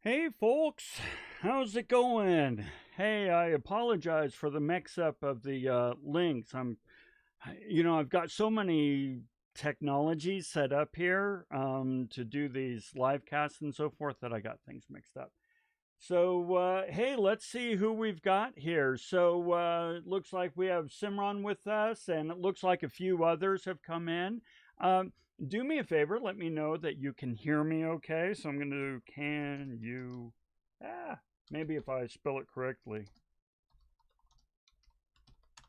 Hey folks, how's it going? Hey, I apologize for the mix-up of the links. I've got so many technologies set up here to do these live casts and so forth that I got things mixed up. So, hey, let's see who we've got here. So, it looks like we have Simran with us, and it looks like a few others have come in. Do me a favor, let me know that you can hear me okay. So, I'm going to do can you, maybe if I spell it correctly.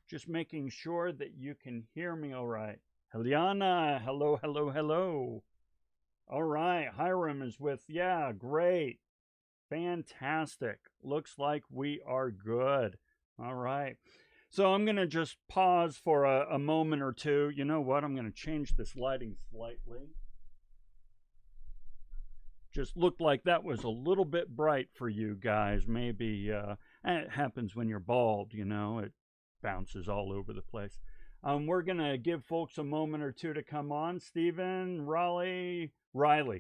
Just making sure that you can hear me all right. Heliana, hello, hello, hello. All right, Hiram is with, yeah, great. Fantastic. Looks like we are good. All right. So I'm going to just pause for a moment or two. You know what? I'm going to change this lighting slightly. Just looked like that was a little bit bright for you guys. Maybe it happens when you're bald, it bounces all over the place. We're going to give folks a moment or two to come on. Stephen, Riley,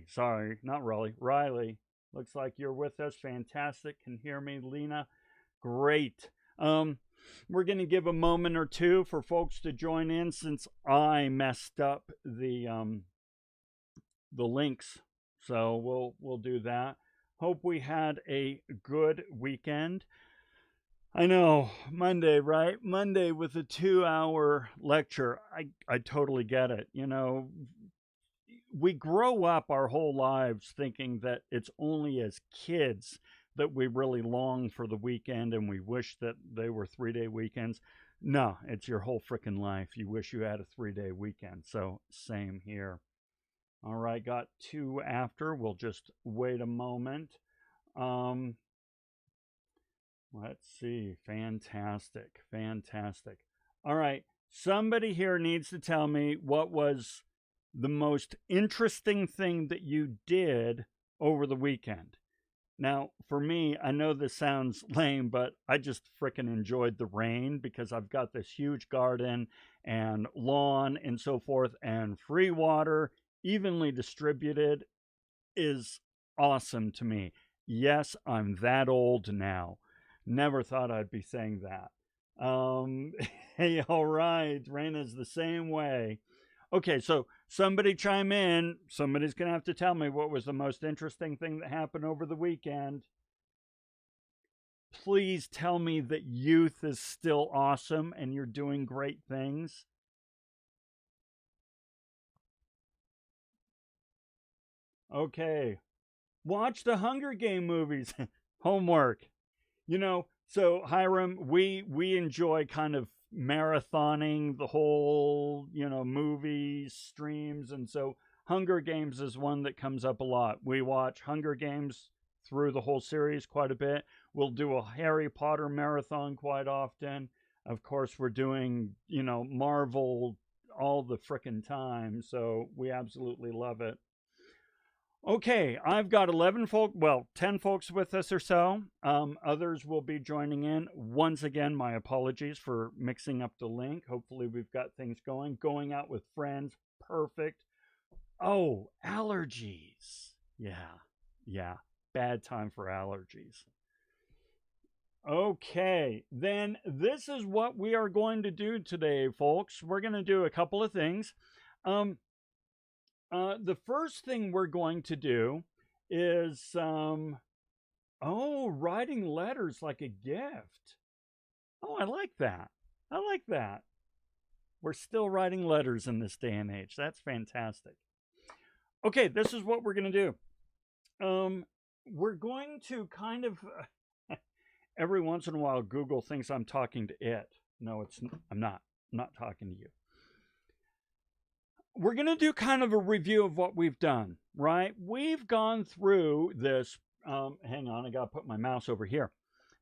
sorry, not Raleigh, Riley. Looks like you're with us. Fantastic. Can hear me. Lena, great. We're going to give a moment or two for folks to join in since I messed up the links. So we'll do that. Hope we had a good weekend. I know, Monday, right? Monday with a 2-hour lecture. I totally get it. We grow up our whole lives thinking that it's only as kids that we really long for the weekend and we wish that they were 3-day weekends. No, it's your whole freaking life. You wish you had a 3-day weekend. So, same here. All right, got 2 after. We'll just wait a moment. Let's see. Fantastic. Fantastic. All right. Somebody here needs to tell me what was the most interesting thing that you did over the weekend. Now, for me, I know this sounds lame, but I just frickin' enjoyed the rain because I've got this huge garden and lawn and so forth, and free water, evenly distributed, is awesome to me. Yes, I'm that old now. Never thought I'd be saying that. Hey, all right. Raina's the same way. Okay, so somebody chime in. Somebody's going to have to tell me what was the most interesting thing that happened over the weekend. Please tell me that youth is still awesome and you're doing great things. Okay. Watch the Hunger Game movies. Homework. So Hiram, we enjoy kind of marathoning the whole, movies, streams, and so Hunger Games is one that comes up a lot. We watch Hunger Games through the whole series quite a bit. We'll do a Harry Potter marathon quite often. Of course, we're doing, Marvel all the frickin' time, so we absolutely love it. Okay, I've got 10 folks with us or so. Others will be joining in. Once again, my apologies for mixing up the link. Hopefully, we've got things going out with friends. Perfect. Oh, allergies. Yeah. Bad time for allergies. Okay, then this is what we are going to do today, folks. We're going to do a couple of things. The first thing we're going to do is, writing letters like a gift. Oh, I like that. I like that. We're still writing letters in this day and age. That's fantastic. Okay, this is what we're going to do. We're going to kind of, every once in a while, Google thinks I'm talking to it. No, I'm not. I'm not talking to you. We're going to do kind of a review of what we've done, right? We've gone through this. Hang on, I got to put my mouse over here.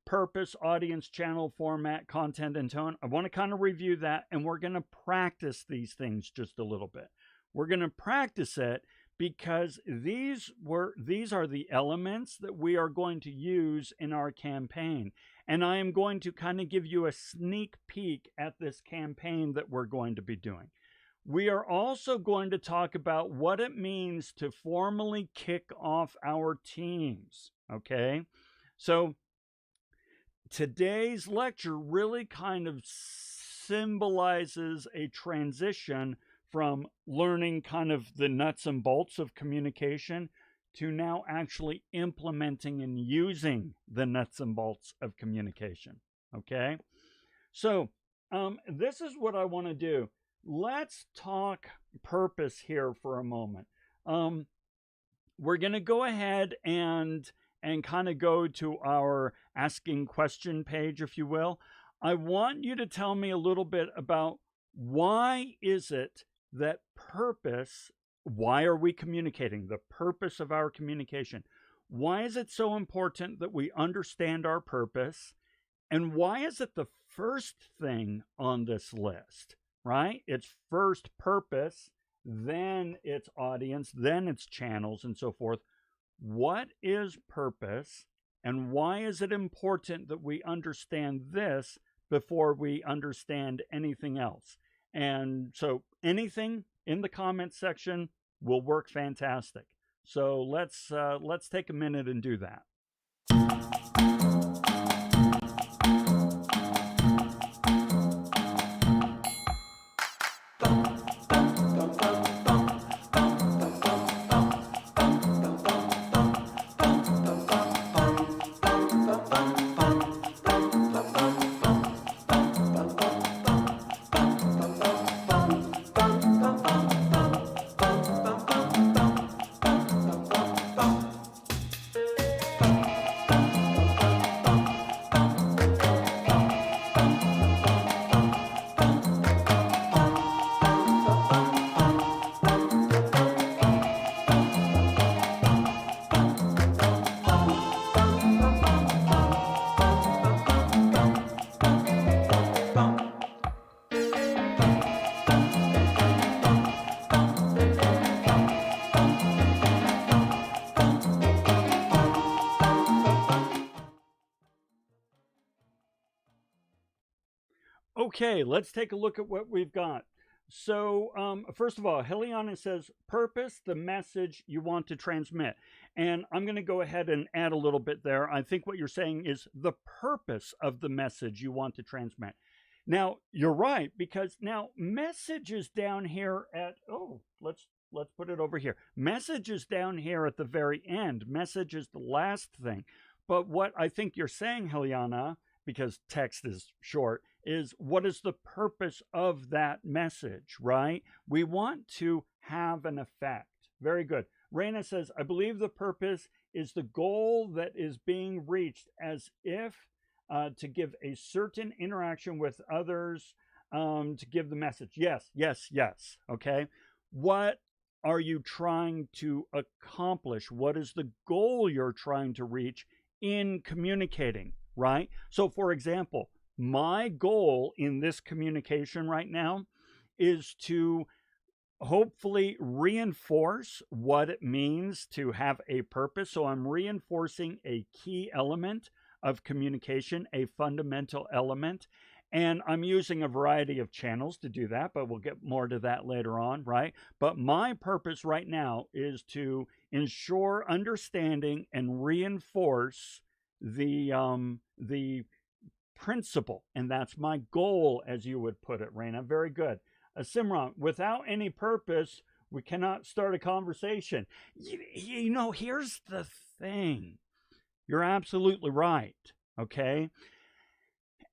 Purpose, audience, channel, format, content, and tone. I want to kind of review that, and we're going to practice these things just a little bit. We're going to practice it because these are the elements that we are going to use in our campaign. And I am going to kind of give you a sneak peek at this campaign that we're going to be doing. We are also going to talk about what it means to formally kick off our teams. Okay? So today's lecture really kind of symbolizes a transition from learning kind of the nuts and bolts of communication to now actually implementing and using the nuts and bolts of communication. Okay? So, this is what I want to do. Let's talk purpose here for a moment. We're going to go ahead and kind of go to our asking question page, if you will. I want you to tell me a little bit about why is it that purpose, why are we communicating? The purpose of our communication. Why is it so important that we understand our purpose? And why is it the first thing on this list, right? It's first purpose, then it's audience, then it's channels, and so forth. What is purpose, and why is it important that we understand this before we understand anything else? And so anything in the comments section will work fantastic. So let's take a minute and do that. Okay, let's take a look at what we've got. So, first of all, Heliana says, purpose, the message you want to transmit. And I'm going to go ahead and add a little bit there. I think what you're saying is the purpose of the message you want to transmit. Now, you're right, because now message is down here at, let's put it over here. Message is down here at the very end. Message is the last thing. But what I think you're saying, Heliana, because text is short, is what is the purpose of that message, right? We want to have an effect. Very good. Raina says, I believe the purpose is the goal that is being reached as if to give a certain interaction with others, to give the message. Yes, yes, yes. Okay. What are you trying to accomplish? What is the goal you're trying to reach in communicating, right? So, for example, my goal in this communication right now is to hopefully reinforce what it means to have a purpose. So I'm reinforcing a key element of communication, a fundamental element. And I'm using a variety of channels to do that, but we'll get more to that later on, right? But my purpose right now is to ensure understanding and reinforce the principle, and that's my goal, as you would put it, Raina. Very good. Simran, without any purpose, we cannot start a conversation. You know, here's the thing. You're absolutely right, okay?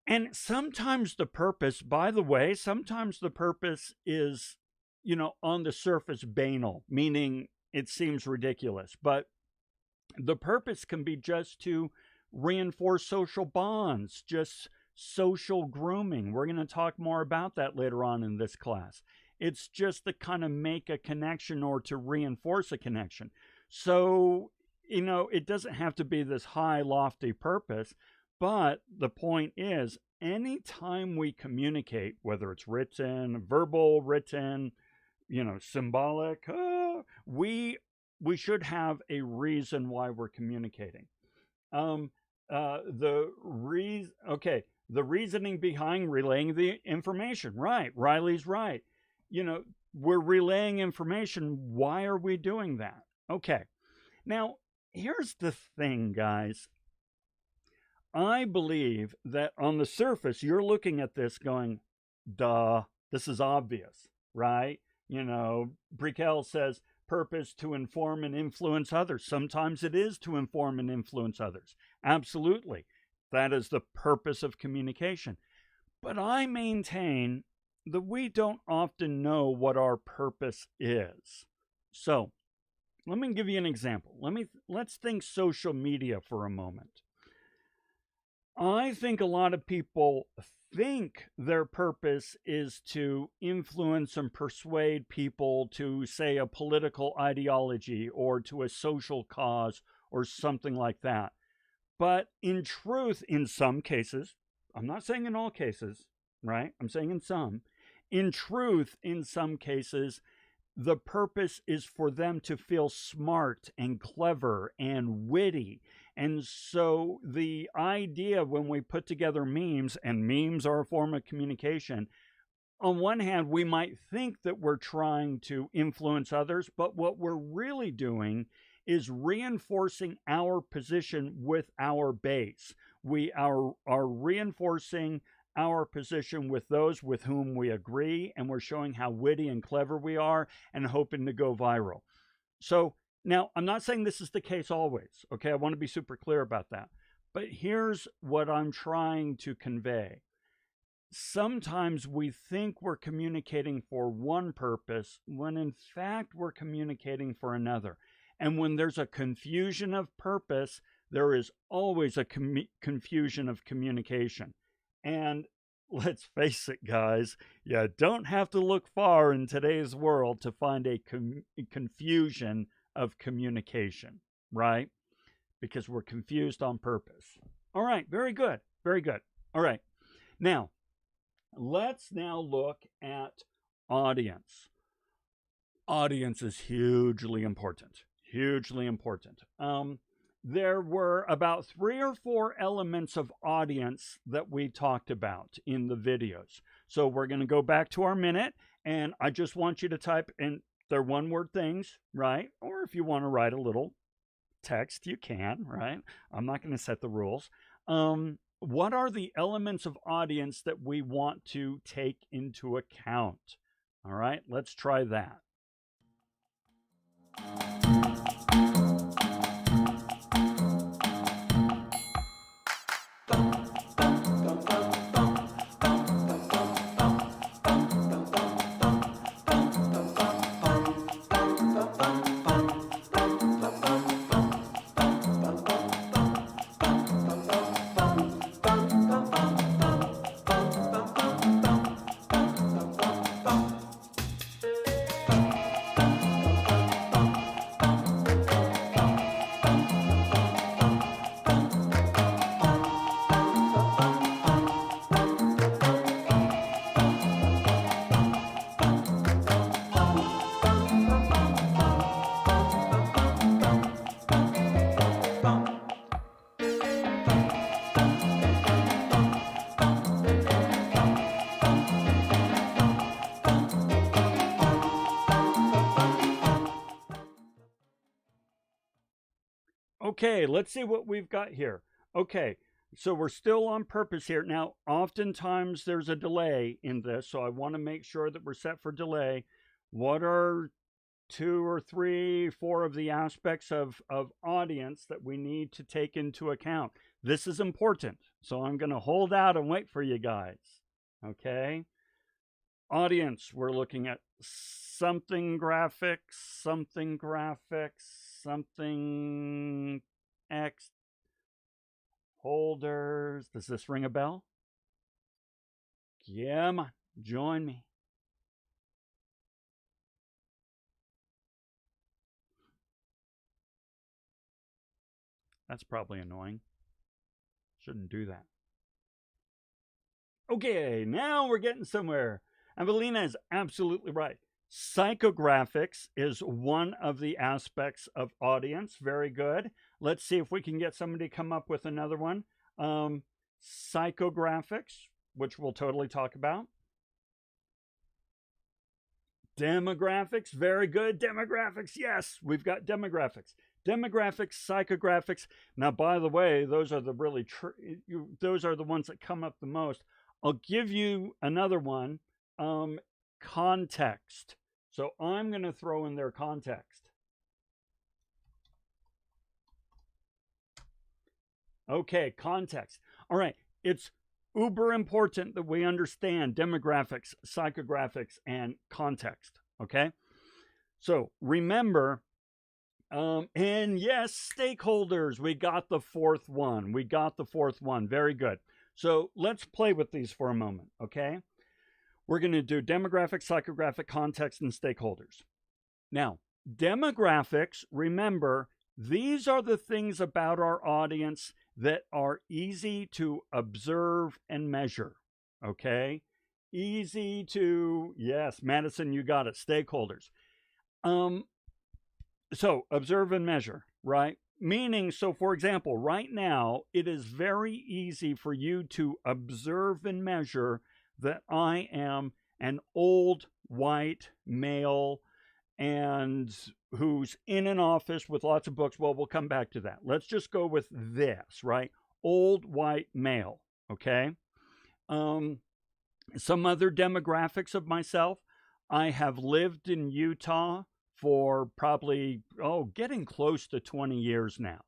And sometimes the purpose, by the way, sometimes the purpose is, you know, on the surface banal, meaning it seems ridiculous. But the purpose can be just to reinforce social bonds, just social grooming. We're going to talk more about that later on in this class. It's just to kind of make a connection or to reinforce a connection. So, you know, it doesn't have to be this high, lofty purpose, but the point is, anytime we communicate, whether it's written, verbal, written, you know, symbolic, we should have a reason why we're communicating. The reasoning behind relaying the information. Right. Riley's right. You know, we're relaying information. Why are we doing that? Okay. Now, here's the thing, guys. I believe that on the surface, you're looking at this going, duh, this is obvious, right? You know, Brickell says purpose to inform and influence others. Sometimes it is to inform and influence others. Absolutely. That is the purpose of communication. But I maintain that we don't often know what our purpose is. So, let me give you an example. Let's think social media for a moment. I think a lot of people think their purpose is to influence and persuade people to, say, a political ideology or to a social cause or something like that. But in truth, in some cases, I'm not saying in all cases, right? I'm saying in some. In truth, in some cases, the purpose is for them to feel smart and clever and witty. And so the idea when we put together memes, and memes are a form of communication, on one hand, we might think that we're trying to influence others, but what we're really doing is reinforcing our position with our base. We are reinforcing our position with those with whom we agree, and we're showing how witty and clever we are and hoping to go viral. So now, I'm not saying this is the case always, okay? I want to be super clear about that. But here's what I'm trying to convey. Sometimes we think we're communicating for one purpose when in fact we're communicating for another. And when there's a confusion of purpose, there is always a confusion of communication. And let's face it, guys, you don't have to look far in today's world to find a confusion of communication, right? Because we're confused on purpose. All right, very good, very good. All right, now, let's now look at audience. Audience is hugely important, hugely important. There were about 3 or 4 elements of audience that we talked about in the videos. So we're going to go back to our minute, and I just want you to type in, they're one-word things, right? Or if you want to write a little text, you can, right? I'm not going to set the rules. What are the elements of audience that we want to take into account? All right, let's try that. Okay, let's see what we've got here. Okay, so we're still on purpose here. Now, oftentimes there's a delay in this, so I want to make sure that we're set for delay. What are 2 or 3, 4 of the aspects of audience that we need to take into account? This is important, so I'm going to hold out and wait for you guys. Okay? Audience, we're looking at something graphics, something X, holders. Does this ring a bell? Yeah, man, join me. That's probably annoying. Shouldn't do that. Okay, now we're getting somewhere. Evelina is absolutely right. Psychographics is one of the aspects of audience. Very good. Let's see if we can get somebody to come up with another one. Psychographics, which we'll totally talk about. Demographics, very good. Demographics, yes, we've got demographics. Demographics, psychographics. Now, by the way, those are the those are the ones that come up the most. I'll give you another one, context. So I'm going to throw in their context. Okay, context. All right, it's uber important that we understand demographics, psychographics, and context, okay? So remember, and yes, stakeholders, we got the fourth one. We got the fourth one. Very good. So let's play with these for a moment, okay? We're going to do demographics, psychographic, context, and stakeholders. Now, demographics, remember, these are the things about our audience that are easy to observe and measure, okay? Easy to, yes, Madison, you got it, stakeholders. So observe and measure, right? Meaning, so for example, right now, it is very easy for you to observe and measure that I am an old white male and who's in an office with lots of books. Well, we'll come back to that. Let's just go with this, right? Old white male, okay? Some other demographics of myself. I have lived in Utah for probably, getting close to 20 years now,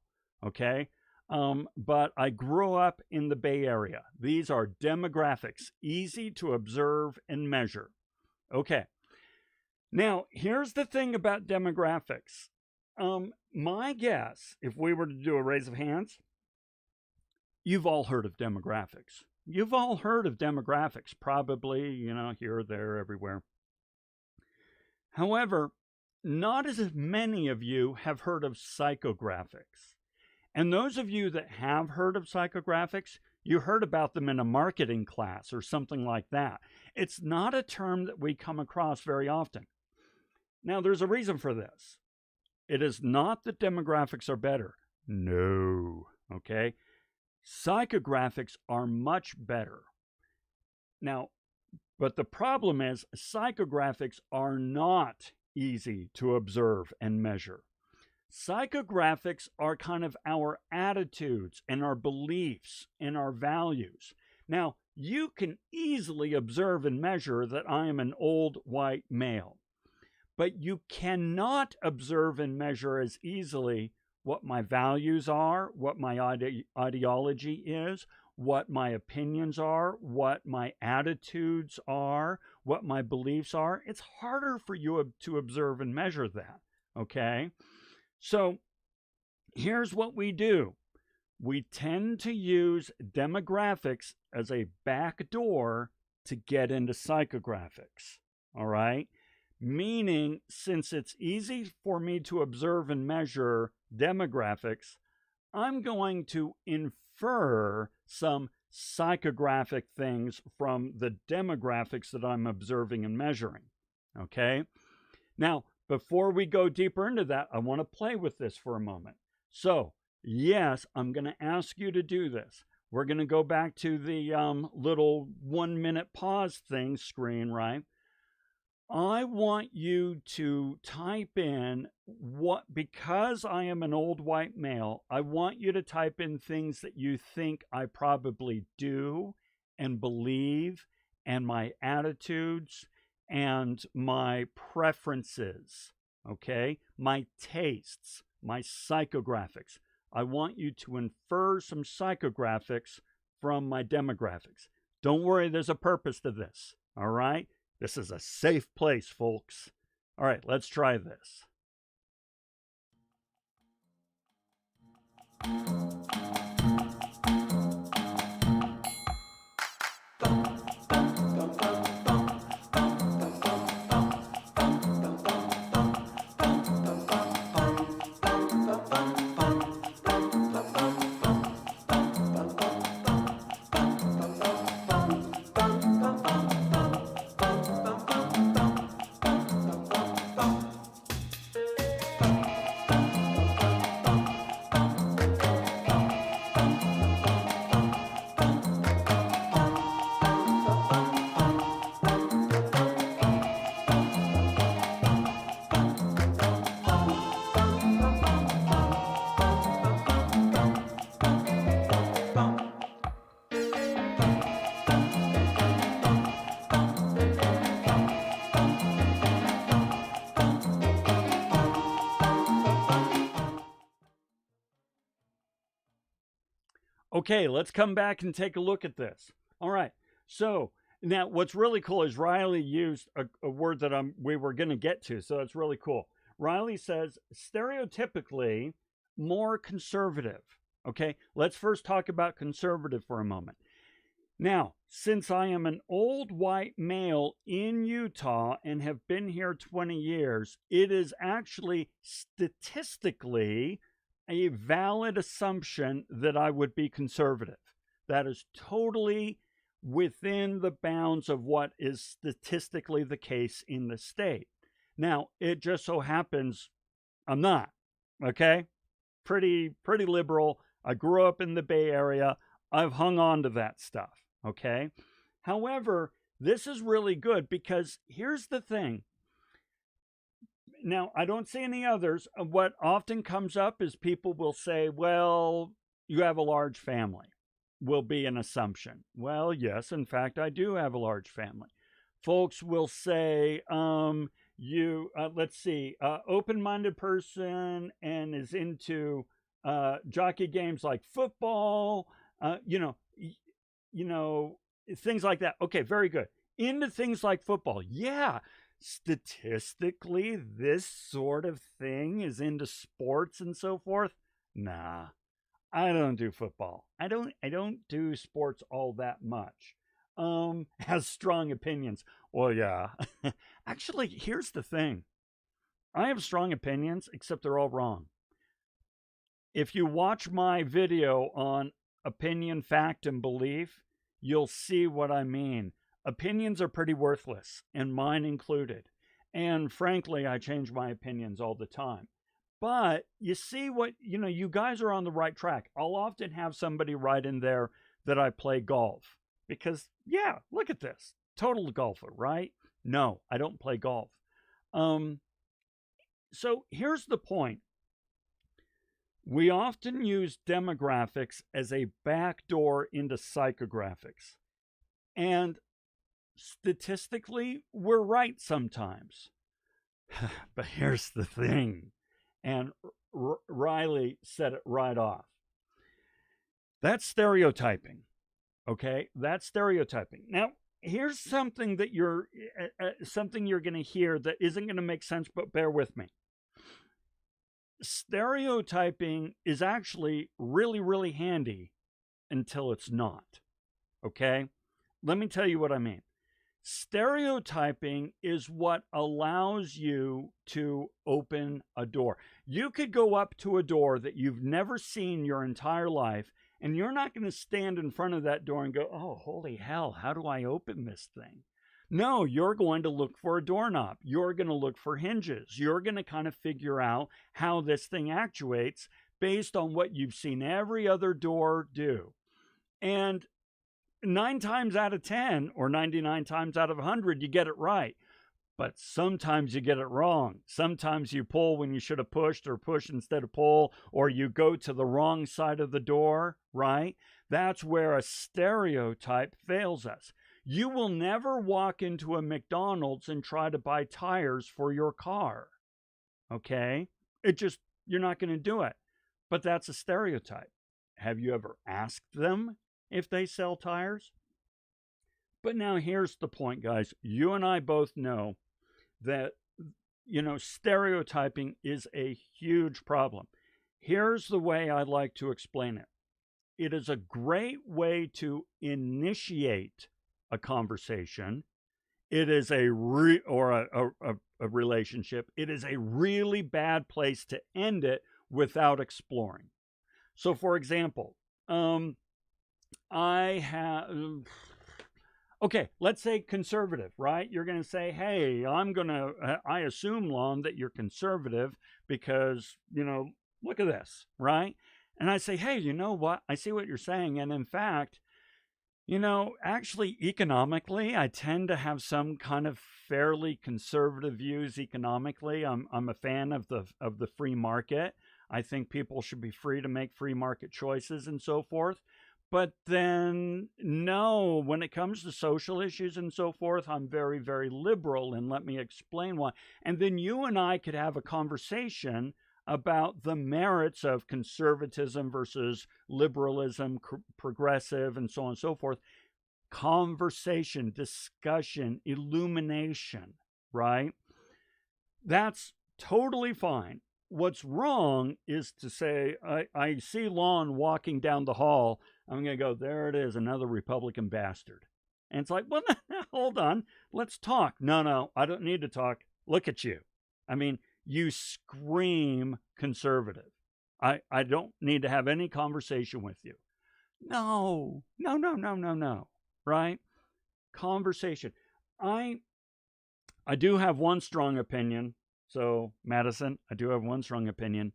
okay? But I grew up in the Bay Area. These are demographics, easy to observe and measure. Okay. Now, here's the thing about demographics. My guess, if we were to do a raise of hands, you've all heard of demographics. You've all heard of demographics, probably, here, there, everywhere. However, not as many of you have heard of psychographics. And those of you that have heard of psychographics, you heard about them in a marketing class or something like that. It's not a term that we come across very often. Now, there's a reason for this. It is not that demographics are better. No, okay? Psychographics are much better. Now, but the problem is psychographics are not easy to observe and measure. Psychographics are kind of our attitudes and our beliefs and our values. Now, you can easily observe and measure that I am an old white male, but you cannot observe and measure as easily what my values are, what my ideology is, what my opinions are, what my attitudes are, what my beliefs are. It's harder for you to observe and measure that, okay? So here's what we do. We tend to use demographics as a back door to get into psychographics, all right? Meaning, since it's easy for me to observe and measure demographics, I'm going to infer some psychographic things from the demographics that I'm observing and measuring, okay? Now, before we go deeper into that, I want to play with this for a moment. So, yes, I'm going to ask you to do this. We're going to go back to the little 1-minute pause thing screen, right? I want you to type in because I am an old white male, I want you to type in things that you think I probably do and believe, and my attitudes and my preferences, okay? My tastes, my psychographics. I want you to infer some psychographics from my demographics. Don't worry, there's a purpose to this, all right? This is a safe place, folks. All right, let's try this. Okay, let's come back and take a look at this. All right. So now what's really cool is Riley used a word that we were going to get to. So it's really cool. Riley says stereotypically more conservative. Okay, let's first talk about conservative for a moment. Now, since I am an old white male in Utah and have been here 20 years, it is actually statistically a valid assumption that I would be conservative. That is totally within the bounds of what is statistically the case in the state. Now, it just so happens I'm not, okay? Pretty liberal. I grew up in the Bay Area. I've hung on to that stuff, okay? However, this is really good because here's the thing. Now, I don't see any others. What often comes up is people will say, well, you have a large family, will be an assumption. Well, yes, in fact, I do have a large family. Folks will say, let's see, open-minded person and is into jockey games like football, things like that. Okay, very good. Into things like football. Yeah, statistically, this sort of thing is into sports and so forth. Nah, I don't do football. I don't do sports all that much. Has strong opinions. Well, yeah. Actually, here's the thing. I have strong opinions, except they're all wrong. If you watch my video on opinion, fact, and belief, you'll see what I mean. Opinions are pretty worthless, and mine included. And frankly, I change my opinions all the time. But you see what, you guys are on the right track. I'll often have somebody write in there that I play golf. Because, yeah, look at this. Total golfer, right? No, I don't play golf. So here's the point. We often use demographics as a backdoor into psychographics. And statistically, we're right sometimes. But here's the thing. And Riley said it right off. That's stereotyping. Okay, that's stereotyping. Now, here's something that you're going to hear that isn't going to make sense, but bear with me. Stereotyping is actually really, really handy until it's not. Okay, let me tell you what I mean. Stereotyping is what allows you to open a door. You could go up to a door that you've never seen your entire life, and you're not going to stand in front of that door and go, oh, holy hell, how do I open this thing? No, you're going to look for a doorknob. You're going to look for hinges. You're going to kind of figure out how this thing actuates based on what you've seen every other door do. And 9 times out of 10 or 99 times out of 100, you get it right. But sometimes you get it wrong. Sometimes you pull when you should have pushed, or push instead of pull, or you go to the wrong side of the door, right? That's where a stereotype fails us. You will never walk into a McDonald's and try to buy tires for your car, okay? You're not going to do it. But that's a stereotype. Have you ever asked them if they sell tires? But now here's the point, guys. You and I both know that, stereotyping is a huge problem. Here's the way I like to explain it. It is a great way to initiate a conversation. It is a relationship. It is a really bad place to end it without exploring. So, for example, okay, let's say conservative, right? You're going to say, hey, I assume, Lon, that you're conservative because, look at this, right? And I say, hey, you know what? I see what you're saying. And in fact, actually economically, I tend to have some kind of fairly conservative views economically. I'm a fan of the free market. I think people should be free to make free market choices and so forth. But then, no, when it comes to social issues and so forth, I'm very, very liberal, and let me explain why. And then you and I could have a conversation about the merits of conservatism versus liberalism, progressive, and so on and so forth. Conversation, discussion, illumination, right? That's totally fine. What's wrong is to say, I see Lon walking down the hall. I'm going to go, there it is, another Republican bastard. And it's like, well, hold on, let's talk. No, I don't need to talk. Look at you. I mean, you scream conservative. I don't need to have any conversation with you. No. Right? Conversation. I do have one strong opinion. So, Madison, I do have one strong opinion.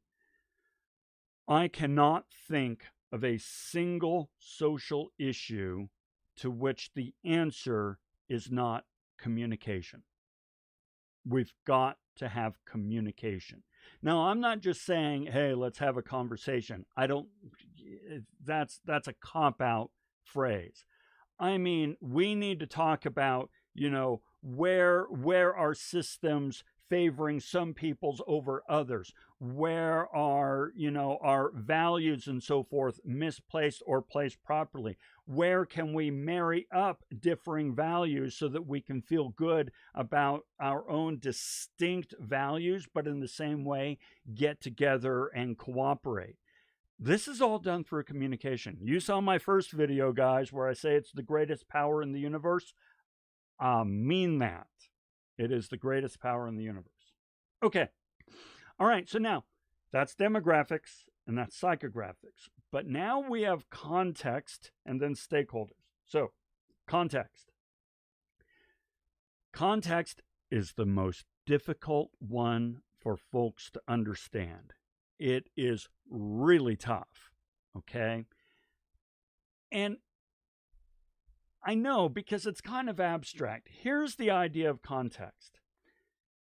I cannot think of a single social issue to which the answer is not communication. We've got to have communication. Now, I'm not just saying, hey, let's have a conversation. That's a cop-out phrase. I mean, we need to talk about, where are systems favoring some peoples over others? Where are, our values and so forth misplaced or placed properly? Where can we marry up differing values so that we can feel good about our own distinct values, but in the same way get together and cooperate? This is all done through communication. You saw my first video, guys, where I say it's the greatest power in the universe. I mean that. It is the greatest power in the universe. Okay. All right. So now that's demographics and that's psychographics. But now we have context and then stakeholders. So context. Context is the most difficult one for folks to understand. It is really tough. Okay. And I know, because it's kind of abstract. Here's the idea of context.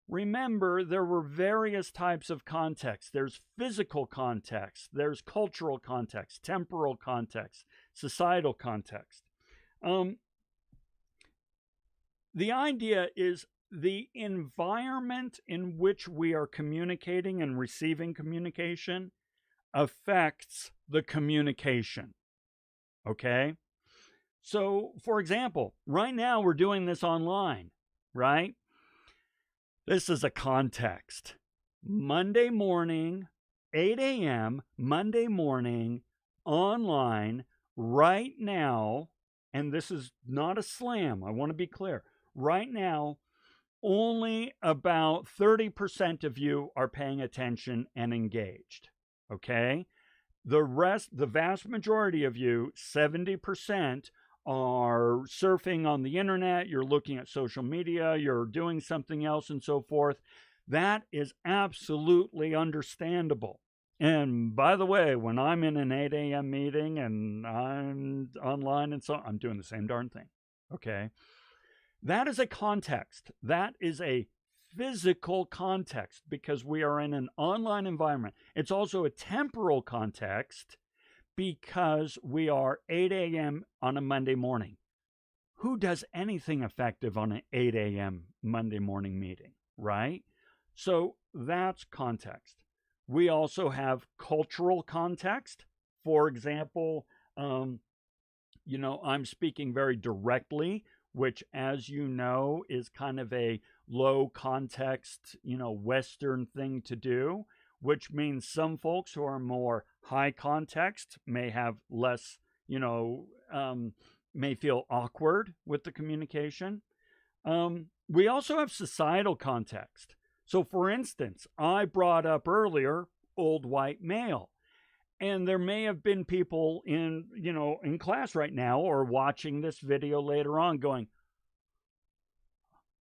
Remember, there were various types of context. There's physical context, there's cultural context, temporal context, societal context. The idea is the environment in which we are communicating and receiving communication affects the communication. Okay? So, for example, right now we're doing this online, right? This is a context. Monday morning, 8 a.m., Monday morning, online, right now, and this is not a slam, I want to be clear. Right now, only about 30% of you are paying attention and engaged, okay? The rest, the vast majority of you, 70%, are surfing on the internet, you're looking at social media, you're doing something else and so forth. That is absolutely understandable. And by the way, when I'm in an 8 a.m. meeting and I'm online and so on, I'm doing the same darn thing. Okay. That is a context. That is a physical context because we are in an online environment. It's also a temporal context because we are 8 a.m. on a Monday morning. Who does anything effective on an 8 a.m. Monday morning meeting, right? So that's context. We also have cultural context. For example, I'm speaking very directly, which, as you know, is kind of a low context, Western thing to do, which means some folks who are more high context may have less, may feel awkward with the communication. We also have societal context. So, for instance, I brought up earlier old white male. And there may have been people in class right now or watching this video later on going,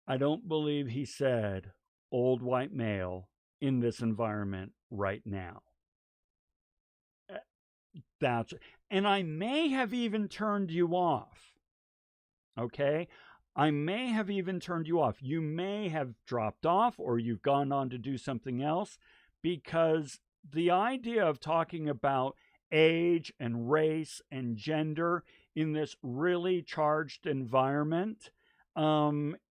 I don't believe he said old white male in this environment right now. And I may have even turned you off. Okay? I may have even turned you off. You may have dropped off or you've gone on to do something else because the idea of talking about age and race and gender in this really charged environment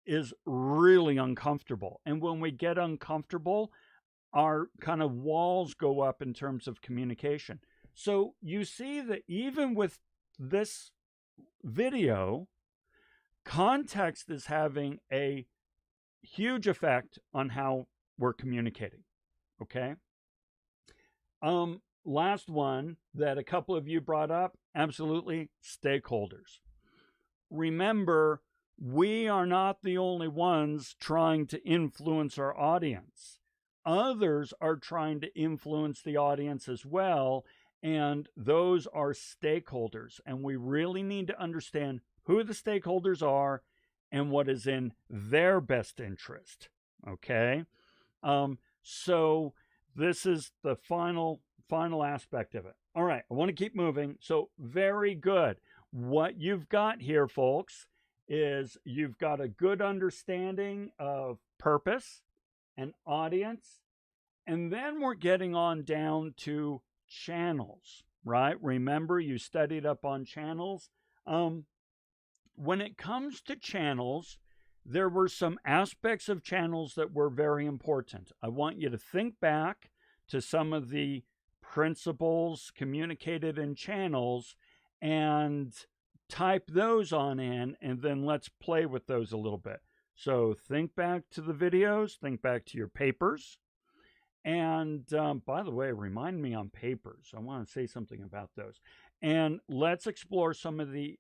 is really uncomfortable. And when we get uncomfortable, our kind of walls go up in terms of communication. So you see that even with this video, context is having a huge effect on how we're communicating. Okay. Last one that a couple of you brought up, absolutely, stakeholders. Remember, we are not the only ones trying to influence our audience. Others are trying to influence the audience as well, and those are stakeholders. And we really need to understand who the stakeholders are and what is in their best interest. Okay? So this is the final aspect of it. All right, I want to keep moving. So very good. What you've got here, folks, is you've got a good understanding of purpose and audience, and then we're getting on down to channels, right? Remember, you studied up on channels. When it comes to channels, there were some aspects of channels that were very important. I want you to think back to some of the principles communicated in channels and type those on in, and then let's play with those a little bit. So think back to the videos, think back to your papers. And by the way, remind me on papers. I want to say something about those. And let's explore some of the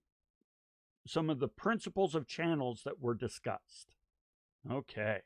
principles of channels that were discussed. Okay.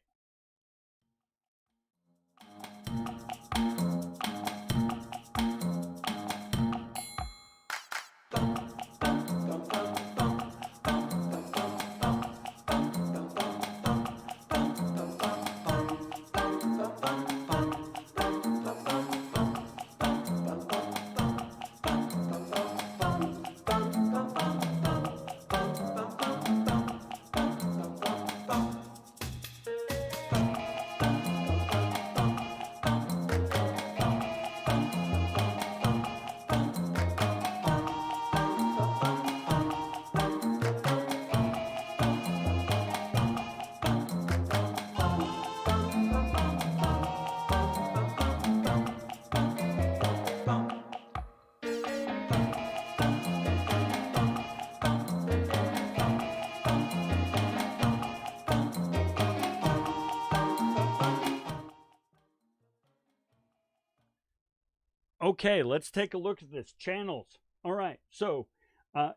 Okay, let's take a look at this. Channels. All right, so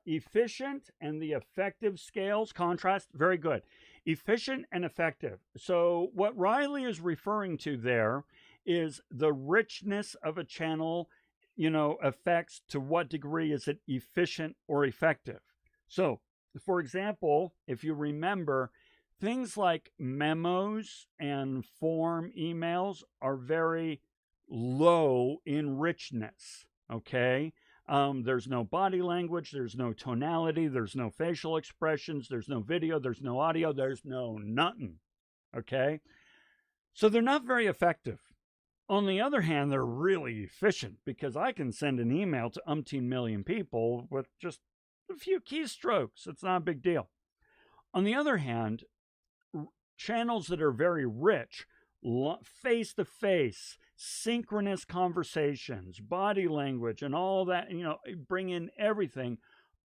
efficient and the effective scales, contrast, very good. Efficient and effective. So what Riley is referring to there is the richness of a channel, affects to what degree is it efficient or effective. So, for example, if you remember, things like memos and form emails are very low in richness, okay? There's no body language, there's no tonality, there's no facial expressions, there's no video, there's no audio, there's no nothing, okay? So they're not very effective. On the other hand, they're really efficient because I can send an email to umpteen million people with just a few keystrokes. It's not a big deal. On the other hand, channels that are very rich, face-to-face, synchronous conversations, body language, and all that, bring in everything,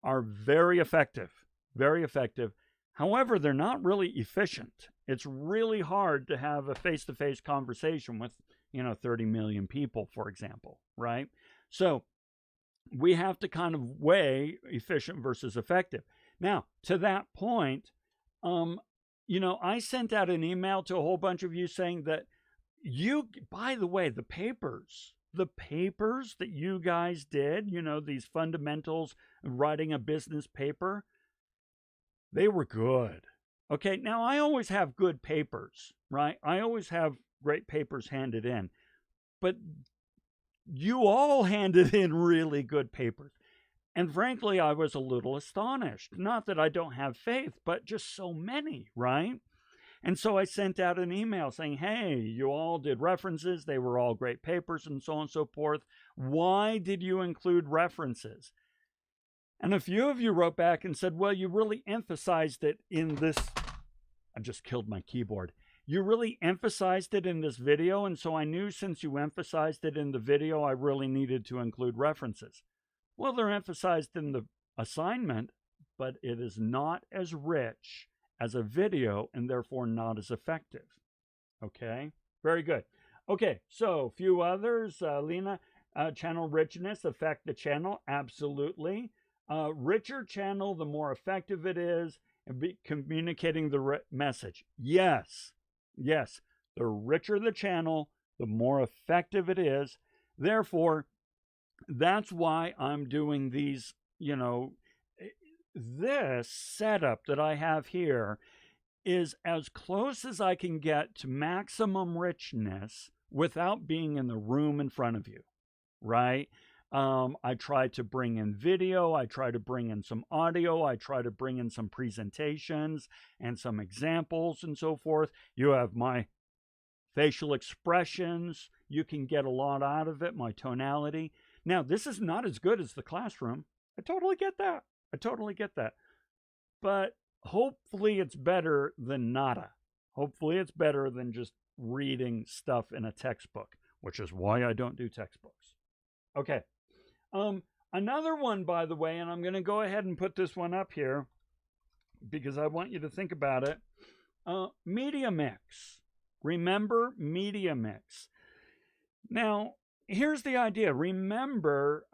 are very effective, very effective. However, they're not really efficient. It's really hard to have a face-to-face conversation with, 30 million people, for example, right? So we have to kind of weigh efficient versus effective. Now, to that point, I sent out an email to a whole bunch of you saying that by the way, the papers that you guys did, these fundamentals, writing a business paper, they were good. Okay, now I always have good papers, right? I always have great papers handed in, but you all handed in really good papers. And frankly, I was a little astonished. Not that I don't have faith, but just so many, right? And so I sent out an email saying, hey, you all did references. They were all great papers and so on and so forth. Why did you include references? And a few of you wrote back and said, well, you really emphasized it in this. I just killed my keyboard. you really emphasized it in this video, and so I knew since you emphasized it in the video, I really needed to include references. Well, they're emphasized in the assignment, but it is not as rich as a video and therefore not as effective. Okay, very good. Okay, so a few others. Lena, channel richness affect the channel? Absolutely. Richer channel, the more effective it is in communicating the message. Yes, yes. The richer the channel, the more effective it is. Therefore, that's why I'm doing these, you know, this setup that I have here is as close as I can get to maximum richness without being in the room in front of you, right? I try to bring in video, I try to bring in some audio, I try to bring in some presentations and some examples and so forth. You have my facial expressions, you can get a lot out of it, my tonality. Now, this is not as good as the classroom. I totally get that. I totally get that. But hopefully it's better than nada. Hopefully it's better than just reading stuff in a textbook, which is why I don't do textbooks. Okay. Another one, by the way, and I'm going to go ahead and put this one up here because I want you to think about it. Media mix. Remember media mix. Now, here's the idea. Remember,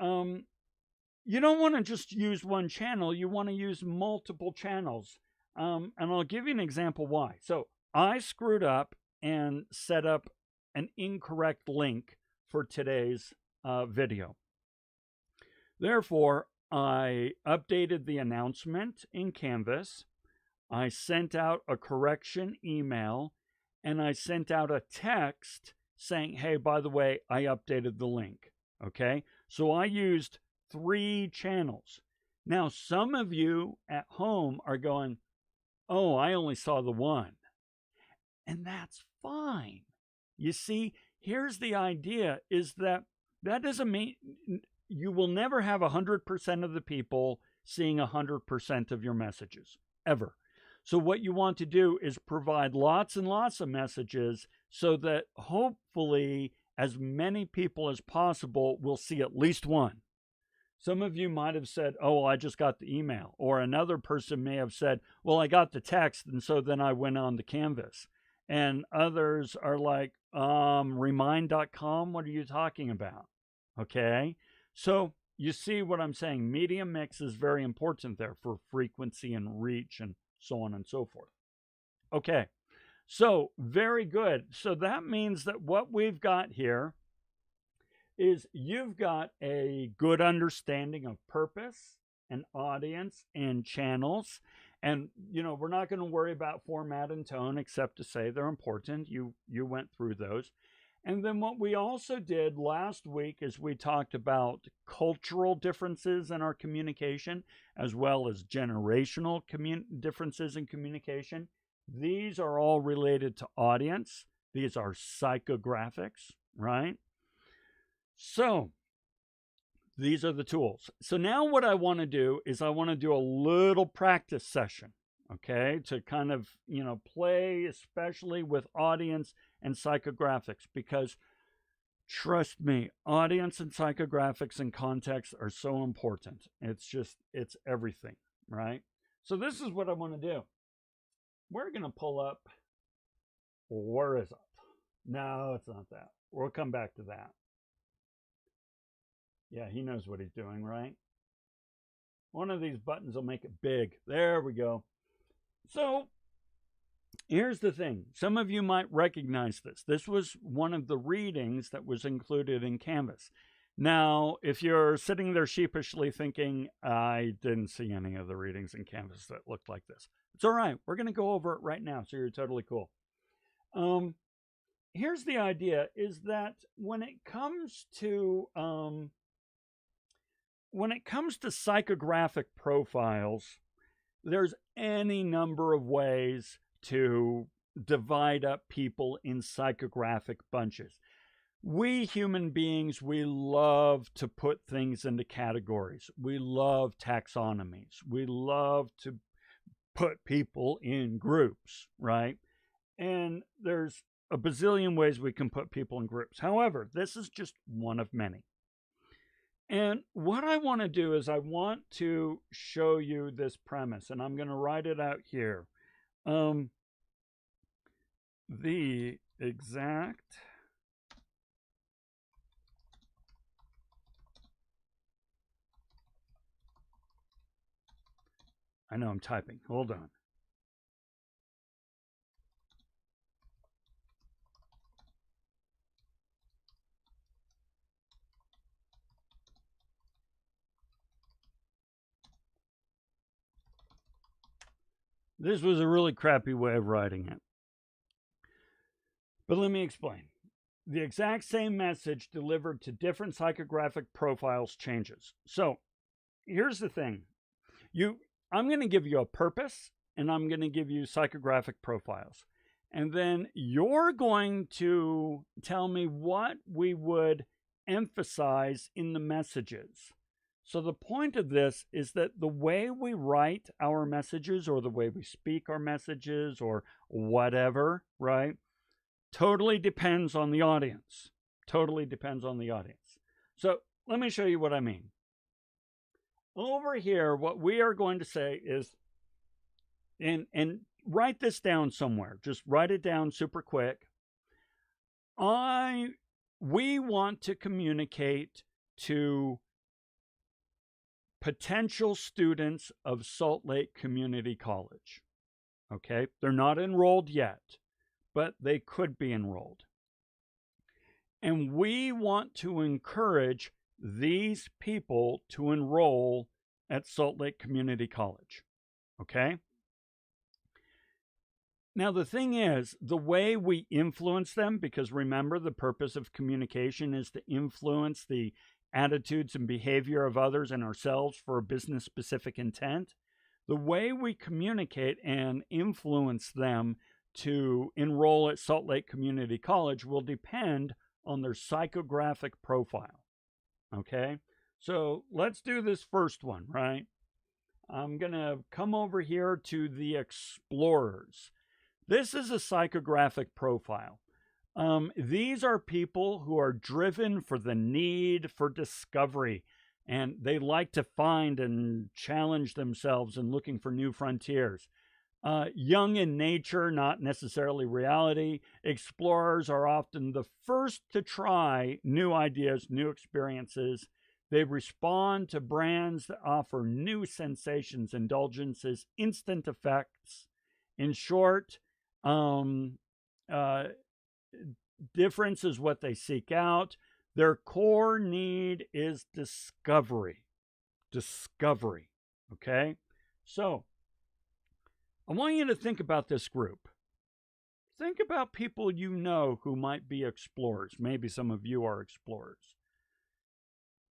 you don't want to just use one channel. You want to use multiple channels. And I'll give you an example why. So I screwed up and set up an incorrect link for today's video. Therefore, I updated the announcement in Canvas. I sent out a correction email, and I sent out a text saying, hey, by the way, I updated the link. Okay, so I used 3 channels. Now, some of you at home are going, oh, I only saw the one. And that's fine. You see, here's the idea is that doesn't mean you will never have 100% of the people seeing 100% of your messages, ever. So what you want to do is provide lots and lots of messages so that hopefully as many people as possible will see at least one. Some of you might have said, oh, I just got the email. Or another person may have said, well, I got the text, and so then I went on to Canvas. And others are like, remind.com, what are you talking about? Okay, so you see what I'm saying. Media mix is very important there for frequency and reach and so on and so forth. Okay, so very good. So that means that what we've got here is you've got a good understanding of purpose and audience and channels. And, you know, we're not going to worry about format and tone except to say they're important. You went through those. And then what we also did last week is we talked about cultural differences in our communication, as well as generational differences in communication. These are all related to audience. These are psychographics, right? So these are the tools. So now what I want to do is I want to do a little practice session, okay, to kind of, you know, play especially with audience and psychographics, because trust me, audience and psychographics and context are so important. It's everything, right? So this is what I want to do. We're going to pull up, where is it? No, it's not that. We'll come back to that. Yeah, he knows what he's doing, right? One of these buttons will make it big. There we go. So here's the thing. Some of you might recognize this. This was one of the readings that was included in Canvas. Now, if you're sitting there sheepishly thinking, I didn't see any of the readings in Canvas that looked like this, it's all right. We're going to go over it right now, so you're totally cool. Here's the idea, is that when it comes to psychographic profiles, there's any number of ways to divide up people in psychographic bunches. We human beings, we love to put things into categories. We love taxonomies. We love to put people in groups, right? And there's a bazillion ways we can put people in groups. However, this is just one of many. And what I want to do is I want to show you this premise, and I'm going to write it out here. The exact I know I'm typing. Hold on. This was a really crappy way of writing it. But let me explain. The exact same message delivered to different psychographic profiles changes. So here's the thing. I'm going to give you a purpose, and I'm going to give you psychographic profiles. And then you're going to tell me what we would emphasize in the messages. So the point of this is that the way we write our messages, or the way we speak our messages, or whatever, right, totally depends on the audience. Totally depends on the audience. So let me show you what I mean. Over here, what we are going to say is, and write this down somewhere. Just write it down super quick. We want to communicate to potential students of Salt Lake Community College. Okay? They're not enrolled yet, but they could be enrolled. And we want to encourage these people to enroll at Salt Lake Community College. Okay? Now, the thing is, the way we influence them, because remember, the purpose of communication is to influence the attitudes and behavior of others and ourselves for a business-specific intent. The way we communicate and influence them to enroll at Salt Lake Community College will depend on their psychographic profile. Okay? So let's do this first one, right? I'm going to come over here to the explorers. This is a psychographic profile. These are people who are driven for the need for discovery, and they like to find and challenge themselves in looking for new frontiers. Young in nature, not necessarily reality. Explorers are often the first to try new ideas, new experiences. They respond to brands that offer new sensations, indulgences, instant effects. In short, difference is what they seek out. Their core need is discovery. Discovery. Okay? So, I want you to think about this group. Think about people you know who might be explorers. Maybe some of you are explorers.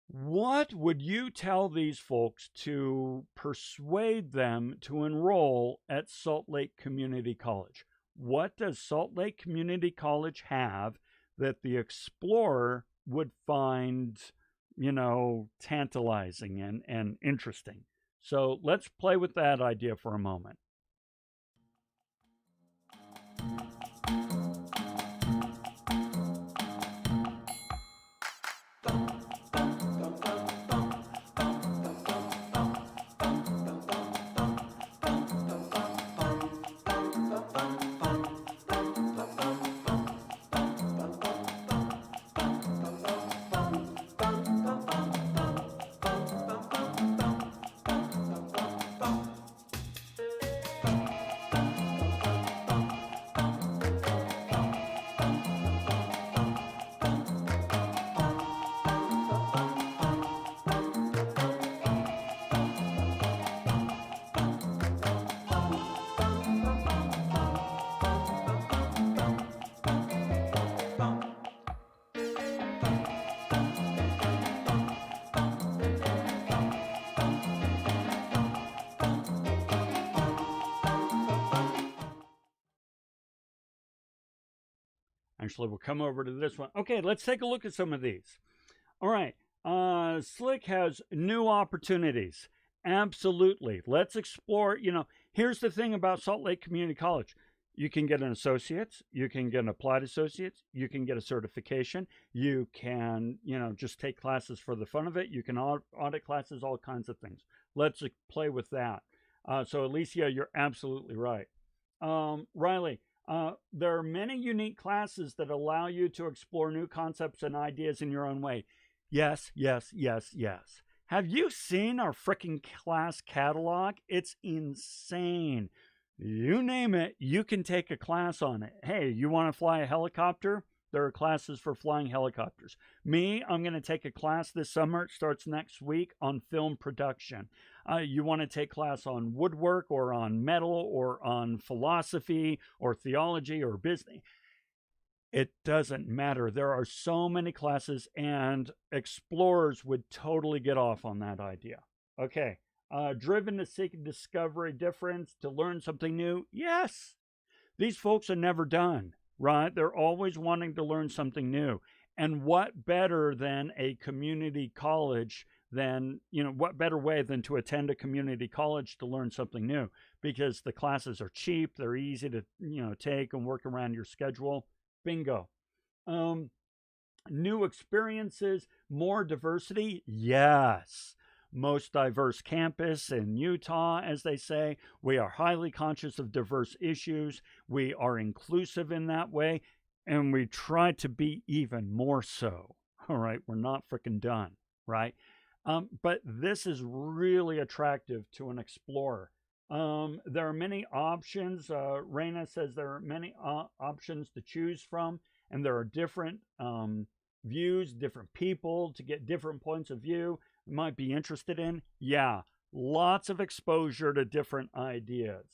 What would you tell these folks to persuade them to enroll at Salt Lake Community College? What does Salt Lake Community College have that the explorer would find, tantalizing and interesting? So let's play with that idea for a moment. Actually, we'll come over to this one. Okay, let's take a look at some of these. All right. Slick has new opportunities. Absolutely. Let's explore. Here's the thing about Salt Lake Community College. You can get an associate's, you can get an applied associate's, you can get a certification, you can, just take classes for the fun of it, you can audit classes, all kinds of things. Let's play with that. So Alicia, you're absolutely right. Riley, there are many unique classes that allow you to explore new concepts and ideas in your own way. Yes, yes, yes, yes. Have you seen our freaking class catalog? It's insane. You name it, you can take a class on it. Hey, you want to fly a helicopter? There are classes for flying helicopters. Me, I'm going to take a class this summer. It starts next week on film production. You want to take class on woodwork or on metal or on philosophy or theology or business. It doesn't matter. There are so many classes, and explorers would totally get off on that idea. Okay. Driven to seek discovery, difference, to learn something new? Yes. These folks are never done, right? They're always wanting to learn something new. And what better than a community college what better way than to attend a community college to learn something new? Because the classes are cheap, they're easy to, take and work around your schedule. Bingo. New experiences, more diversity? Yes. Most diverse campus in Utah, as they say. We are highly conscious of diverse issues. We are inclusive in that way, and we try to be even more so. All right, we're not freaking done, right? But this is really attractive to an explorer. There are many options. Raina says there are many options to choose from, and there are different views, different people to get different points of view. Might be interested in. Yeah, lots of exposure to different ideas.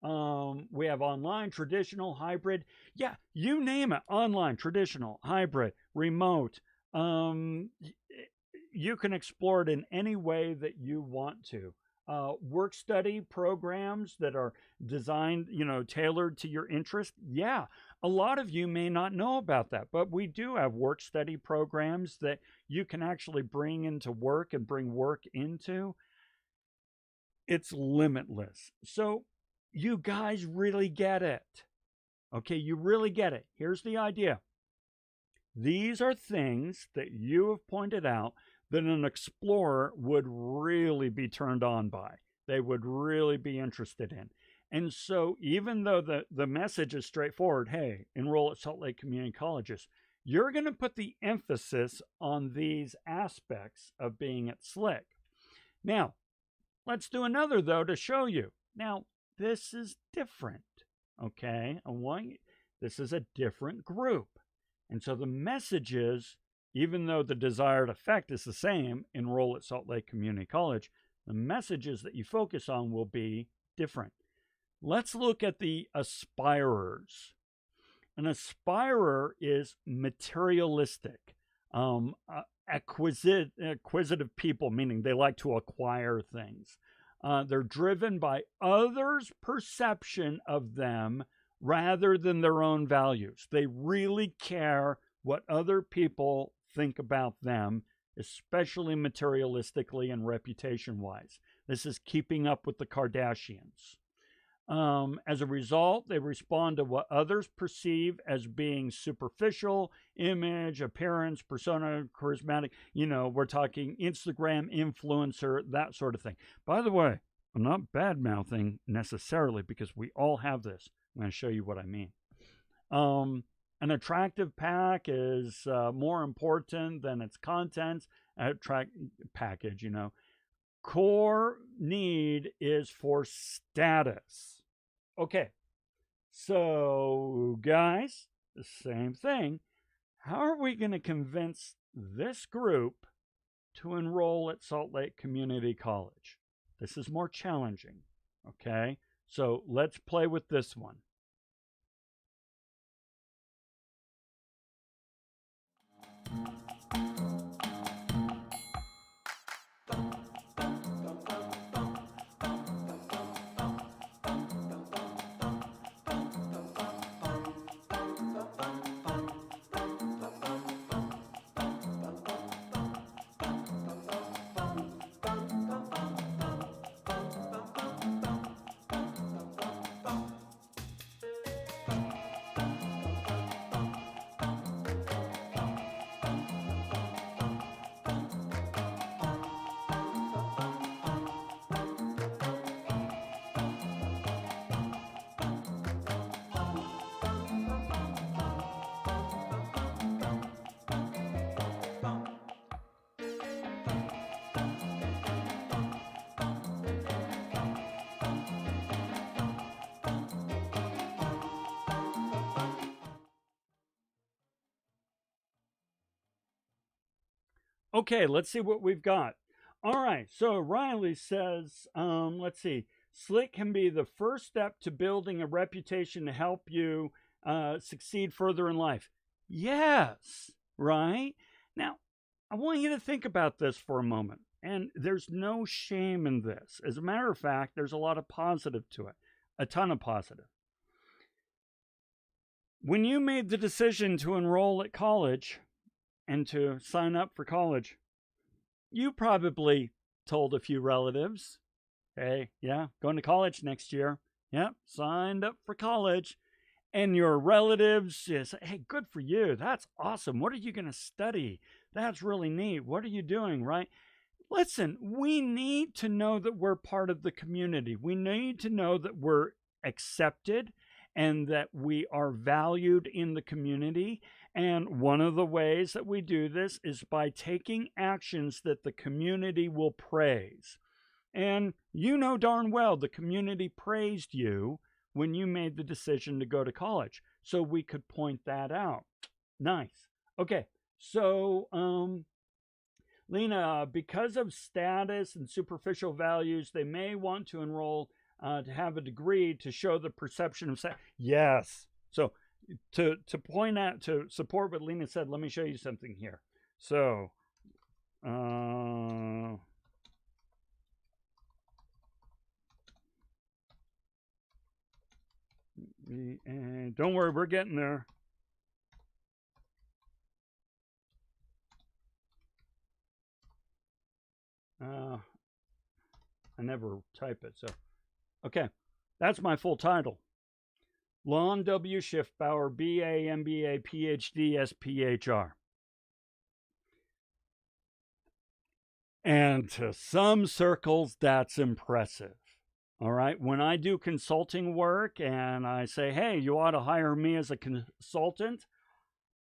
We have online, traditional, hybrid. Yeah, you name it. Online, traditional, hybrid, remote. You can explore it in any way that you want to. Work study programs that are designed, tailored to your interest. Yeah, a lot of you may not know about that, but we do have work study programs that you can actually bring into work and bring work into. It's limitless. So you guys really get it. Okay, you really get it. Here's the idea. These are things that you have pointed out that an explorer would really be turned on by. They would really be interested in. And so even though the message is straightforward, hey, enroll at Salt Lake Community Colleges, you're going to put the emphasis on these aspects of being at SLIC. Now, let's do another, though, to show you. Now, this is different, okay? This is a different group. And so the message is, even though the desired effect is the same, enroll at Salt Lake Community College, the messages that you focus on will be different. Let's look at the aspirers. An aspirer is materialistic, acquisitive people, meaning they like to acquire things. They're driven by others' perception of them rather than their own values. They really care what other people think about them, especially materialistically and reputation-wise. This is keeping up with the Kardashians. As a result, they respond to what others perceive as being superficial, image, appearance, persona, charismatic. We're talking Instagram influencer, that sort of thing. By the way, I'm not bad-mouthing necessarily because we all have this. I'm going to show you what I mean. An attractive pack is more important than its contents. Package, Core need is for status. Okay, so guys, the same thing. How are we going to convince this group to enroll at Salt Lake Community College? This is more challenging, okay? So let's play with this one. Okay, let's see what we've got. All right, so Riley says, let's see, Slick can be the first step to building a reputation to help you succeed further in life. Yes, right? Now, I want you to think about this for a moment. And there's no shame in this. As a matter of fact, there's a lot of positive to it, a ton of positive. When you made the decision to enroll at college and to sign up for college, you probably told a few relatives, hey, yeah, going to college next year. Yep, signed up for college. And your relatives say, hey, good for you. That's awesome. What are you going to study? That's really neat. What are you doing, right? Listen, we need to know that we're part of the community. We need to know that we're accepted and that we are valued in the community. And one of the ways that we do this is by taking actions that the community will praise. And you know darn well the community praised you when you made the decision to go to college. So we could point that out. Nice. Okay, so Lena, because of status and superficial values, they may want to enroll to have a degree to show the perception of sex. Yes. So to point out, to support what Lena said, let me show you something here. So, and don't worry, we're getting there. I never type it, so. Okay, that's my full title. Lon W. Schiffbauer, BA, MBA, PhD, SPHR. And to some circles, that's impressive. All right. When I do consulting work and I say, hey, you ought to hire me as a consultant,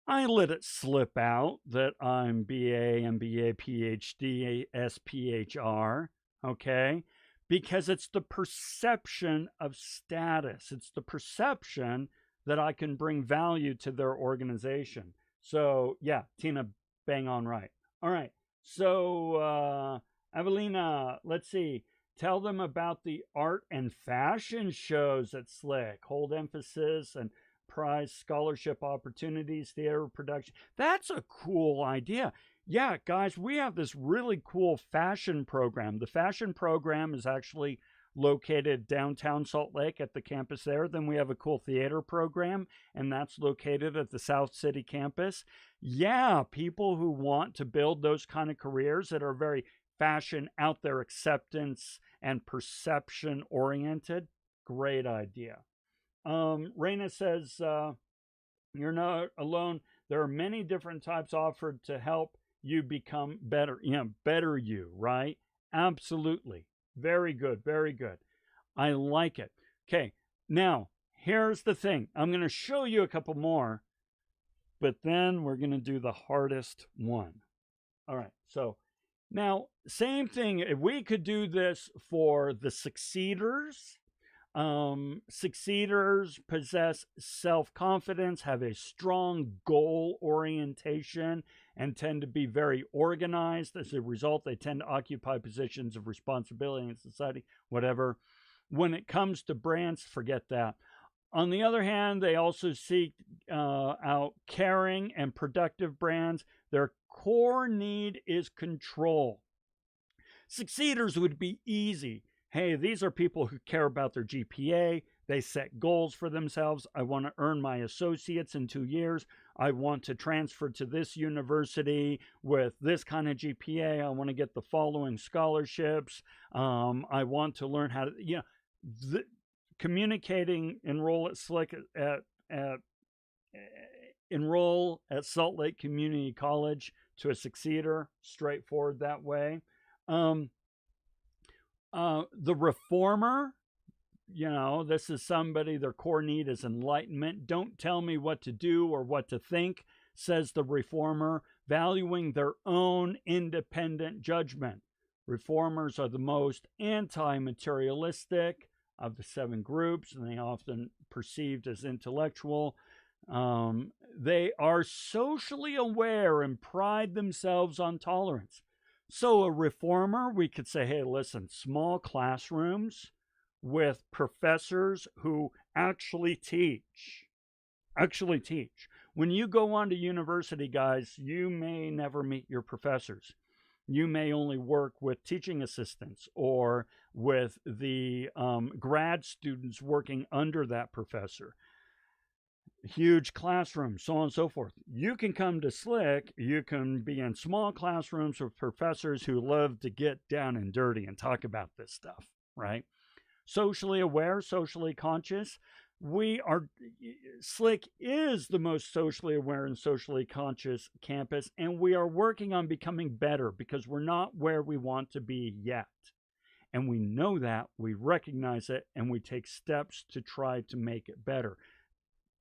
I let it slip out that I'm BA, MBA, PhD, SPHR. Okay. Because it's the perception of status. It's the perception that I can bring value to their organization. So, yeah, Tina, bang on right. All right. So, Evelina, let's see. Tell them about the art and fashion shows at Slick. Hold emphasis and prize scholarship opportunities, theater production. That's a cool idea. Yeah, guys, we have this really cool fashion program. The fashion program is actually located downtown Salt Lake at the campus there. Then we have a cool theater program, and that's located at the South City campus. Yeah, people who want to build those kind of careers that are very fashion, out there acceptance, and perception oriented. Great idea. Raina says, you're not alone. There are many different types offered to help you become better. Yeah, better you, right? Absolutely. Very good. Very good. I like it. Okay. Now, here's the thing. I'm going to show you a couple more, but then we're going to do the hardest one. All right. So now, same thing. If we could do this for the succeeders. Succeeders possess self-confidence, have a strong goal orientation, and tend to be very organized. As a result, they tend to occupy positions of responsibility in society, whatever. When it comes to brands, forget that. On the other hand, they also seek out caring and productive brands. Their core need is control. Succeeders would be easy. Hey, these are people who care about their GPA. They set goals for themselves. I want to earn my associates in 2 years. I want to transfer to this university with this kind of GPA. I want to get the following scholarships. I want to learn how to, communicating, enroll at Slick enroll at Salt Lake Community College to a succeeder, straightforward that way. The reformer, this is somebody, their core need is enlightenment. Don't tell me what to do or what to think, says the reformer, valuing their own independent judgment. Reformers are the most anti-materialistic of the 7 groups, and they often perceived as intellectual. They are socially aware and pride themselves on tolerance. So, a reformer, we could say, hey, listen, small classrooms with professors who actually teach. Actually teach. When you go on to university, guys, you may never meet your professors. You may only work with teaching assistants or with the grad students working under that professor. Huge classrooms, so on and so forth. You can come to Slick, you can be in small classrooms with professors who love to get down and dirty and talk about this stuff, right? Socially aware, socially conscious. Slick is the most socially aware and socially conscious campus, and we are working on becoming better because we're not where we want to be yet. And we know that, we recognize it, and we take steps to try to make it better.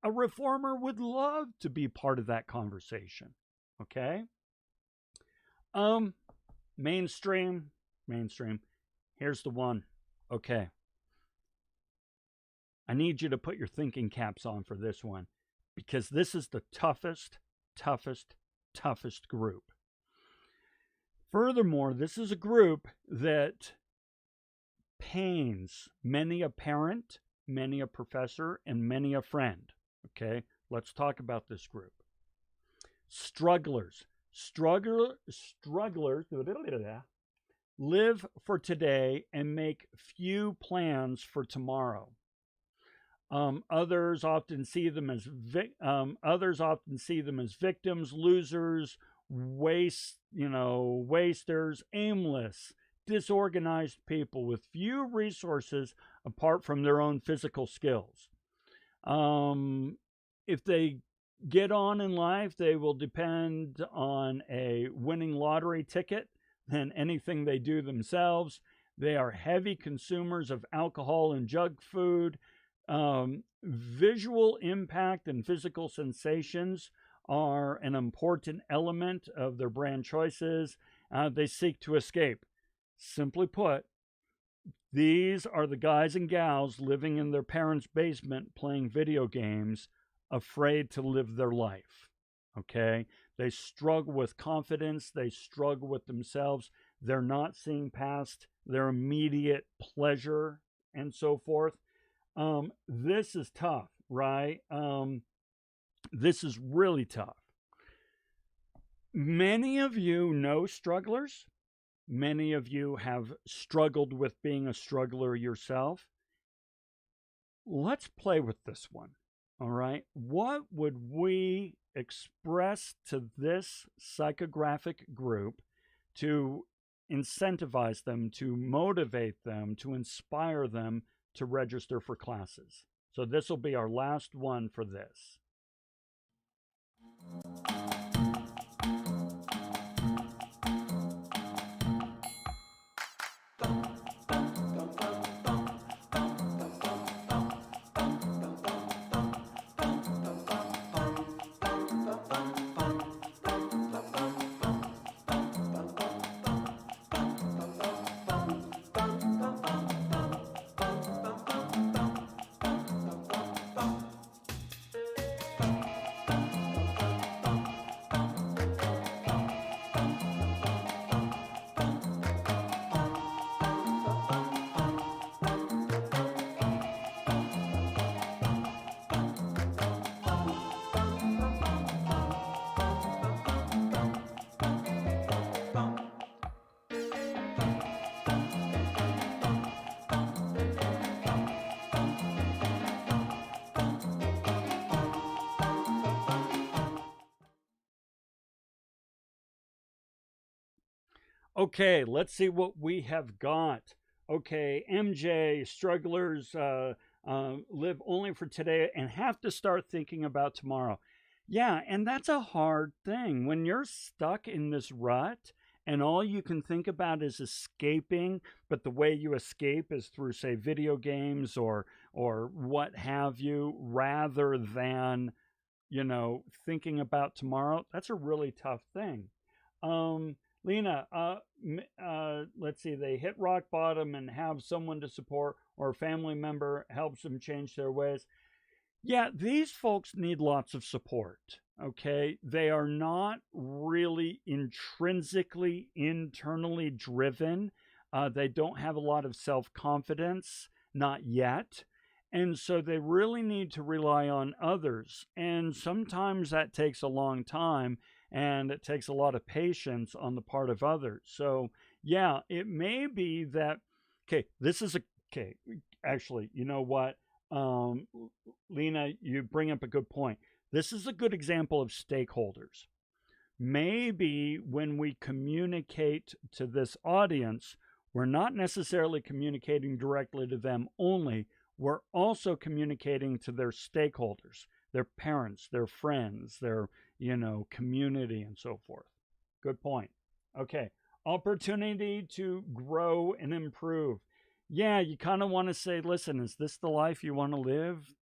A reformer would love to be part of that conversation. Okay? Mainstream. Here's the one. Okay. I need you to put your thinking caps on for this one because this is the toughest group. Furthermore, this is a group that pains many a parent, many a professor, and many a friend. Okay, let's talk about this group. Strugglers live for today and make few plans for tomorrow. Others often see them as victims, losers, wasters, aimless, disorganized people with few resources apart from their own physical skills. If they get on in life, they will depend on a winning lottery ticket than anything they do themselves. They are heavy consumers of alcohol and junk food. Visual impact and physical sensations are an important element of their brand choices. They seek to escape. Simply put, these are the guys and gals living in their parents' basement playing video games, afraid to live their life. Okay? They struggle with confidence. They struggle with themselves. They're not seeing past their immediate pleasure and so forth. This is tough, right? This is really tough. Many of you know strugglers. Many of you have struggled with being a struggler yourself. Let's play with this one, all right? What would we express to this psychographic group to incentivize them, to motivate them, to inspire them to register for classes? So this will be our last one for this. Okay, let's see what we have got. Okay, MJ, strugglers live only for today and have to start thinking about tomorrow. Yeah, and that's a hard thing. When you're stuck in this rut and all you can think about is escaping, but the way you escape is through, say, video games or what have you, rather than, thinking about tomorrow, that's a really tough thing. Lena, let's see, they hit rock bottom and have someone to support or a family member helps them change their ways. Yeah, these folks need lots of support. Okay. They are not really intrinsically, internally driven. They don't have a lot of self confidence, not yet. And so they really need to rely on others. And sometimes that takes a long time and it takes a lot of patience on the part of others. So, yeah, it may be that, okay, this is a, okay, actually, you know what? Um, Lena, you bring up a good point. This is a good example of stakeholders. Maybe when we communicate to this audience, we're not necessarily communicating directly to them only, we're also communicating to their stakeholders, their parents, their friends, their, community and so forth. Good point. Okay. Opportunity to grow and improve. Yeah, you kind of want to say, listen, is this the life you want to live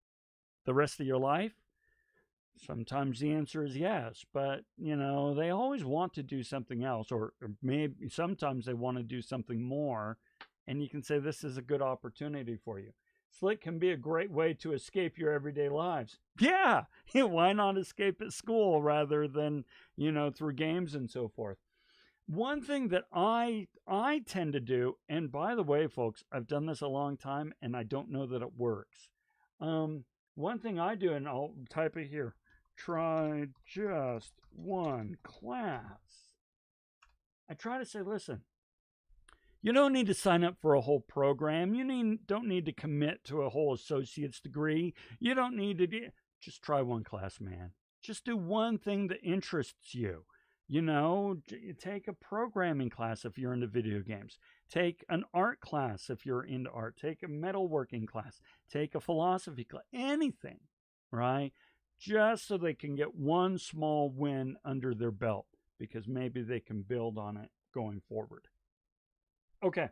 the rest of your life? Sometimes the answer is yes, but they always want to do something else, or maybe sometimes they want to do something more, and you can say this is a good opportunity for you. Slick can be a great way to escape your everyday lives. Yeah, why not escape at school rather than, through games and so forth? One thing that I tend to do, and by the way, folks, I've done this a long time, and I don't know that it works. One thing I do, and I'll type it here, try just one class. I try to say, listen, you don't need to sign up for a whole program. You don't need to commit to a whole associate's degree. You don't need to just try one class, man. Just do one thing that interests you. Take a programming class if you're into video games. Take an art class if you're into art. Take a metalworking class. Take a philosophy class. Anything, right? Just so they can get one small win under their belt, because maybe they can build on it going forward. Okay.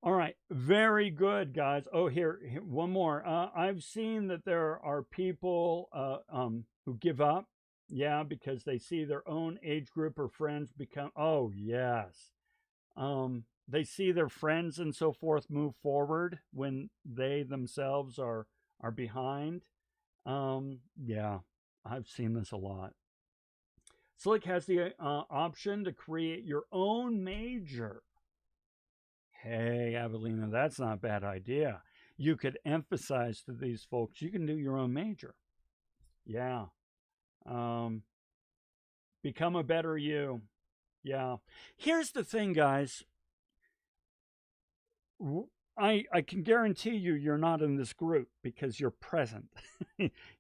All right. Very good, guys. Oh, here one more. I've seen that there are people who give up. Yeah, because they see their own age group or friends become, oh, yes. They see their friends and so forth move forward when they themselves are behind. Yeah, I've seen this a lot. Slick has the option to create your own major. Hey, Avelina, that's not a bad idea. You could emphasize to these folks, you can do your own major. Yeah. Become a better you. Yeah. Here's the thing, guys. I can guarantee you're not in this group because you're present.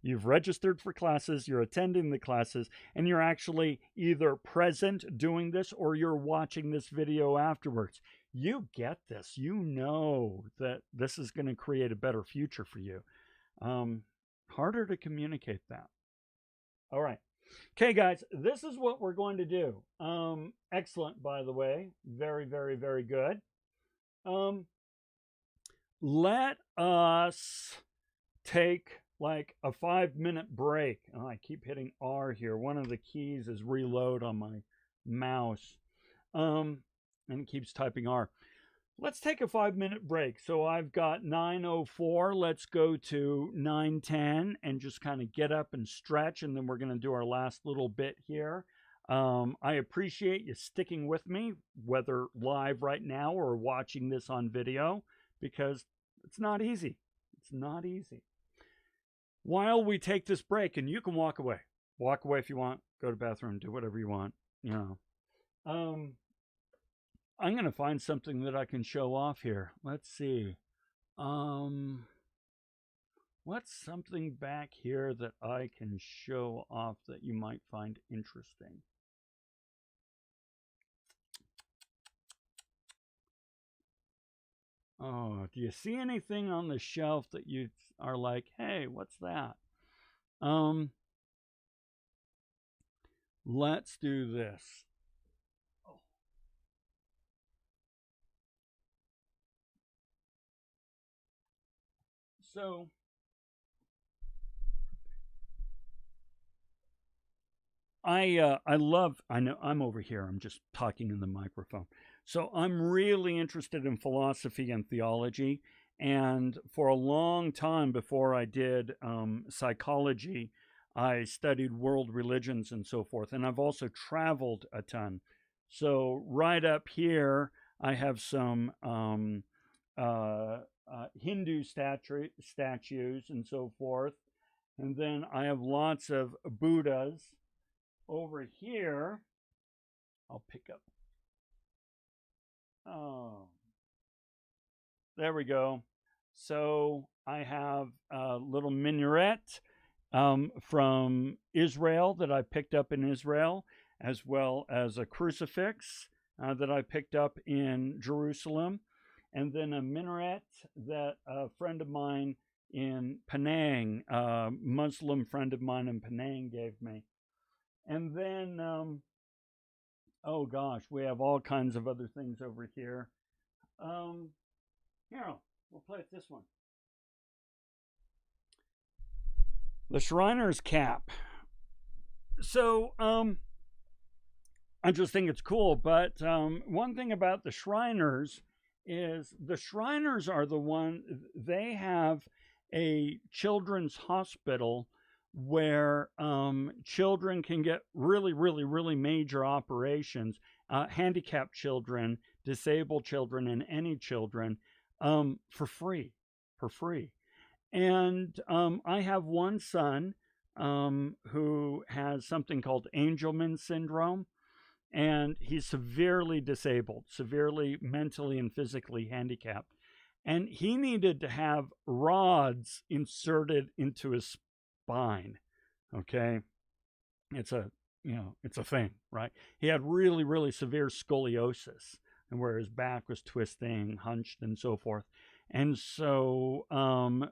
You've registered for classes, you're attending the classes, and you're actually either present doing this or you're watching this video afterwards. You get this. You know that this is going to create a better future for you. Harder to communicate that. All right. Okay, guys, this is what we're going to do. Excellent, by the way. Very, very, very good. Let us take like a 5-minute break. Oh, I keep hitting R here. One of the keys is reload on my mouse. And it keeps typing R. Let's take a 5-minute break. So I've got 9:04. Let's go to 9:10 and just kind of get up and stretch. And then we're going to do our last little bit here. I appreciate you sticking with me, whether live right now or watching this on video, because it's not easy. It's not easy. While we take this break, and you can walk away. Walk away if you want. Go to the bathroom. Do whatever you want. I'm going to find something that I can show off here. Let's see. What's something back here that I can show off that you might find interesting? Oh, do you see anything on the shelf that you are like, hey, what's that? Let's do this. So I know I'm over here. I'm just talking in the microphone. So I'm really interested in philosophy and theology. And for a long time before I did psychology, I studied world religions and so forth. And I've also traveled a ton. So, right up here, I have some Hindu statues and so forth. And then I have lots of Buddhas. Over here, I'll pick up. Oh, there we go. So I have a little minaret from Israel that I picked up in Israel, as well as a crucifix that I picked up in Jerusalem, and then a minaret that a friend of mine in Penang, a Muslim friend of mine in Penang, gave me. And then, oh gosh, we have all kinds of other things over here. Here, we'll play with this one. The Shriner's cap. So, I just think it's cool. But one thing about the Shriners is the Shriners are the one, they have a children's hospital where children can get really major operations, handicapped children, disabled children, and any children for free. And I have one son who has something called Angelman Syndrome, and he's severely disabled, severely mentally and physically handicapped. And he needed to have rods inserted into his spine. Okay. It's a thing, right? He had really severe scoliosis, and where his back was twisting, hunched, and so forth. And so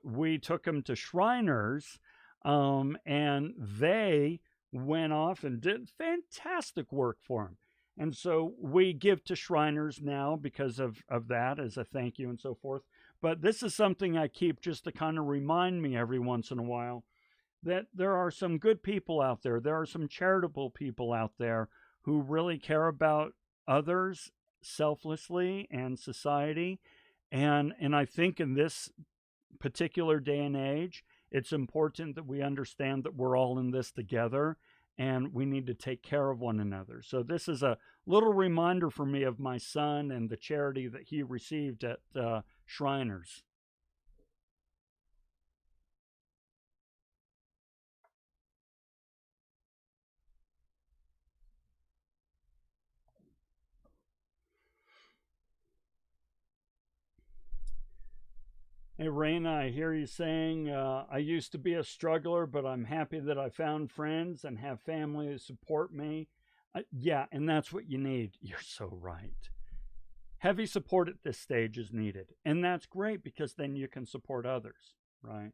we took him to Shriners, and they went off and did fantastic work for him. And so we give to Shriners now because of that, as a thank you and so forth. But this is something I keep just to kind of remind me every once in a while that there are some good people out there. There are some charitable people out there who really care about others selflessly and society. And I think in this particular day and age, it's important that we understand that we're all in this together, and we need to take care of one another. So this is a little reminder for me of my son and the charity that he received at Shriners. Hey, Raina, I hear you saying, I used to be a struggler, but I'm happy that I found friends and have family to support me. Yeah, and that's what you need. You're so right. Heavy support at this stage is needed. And that's great because then you can support others, right?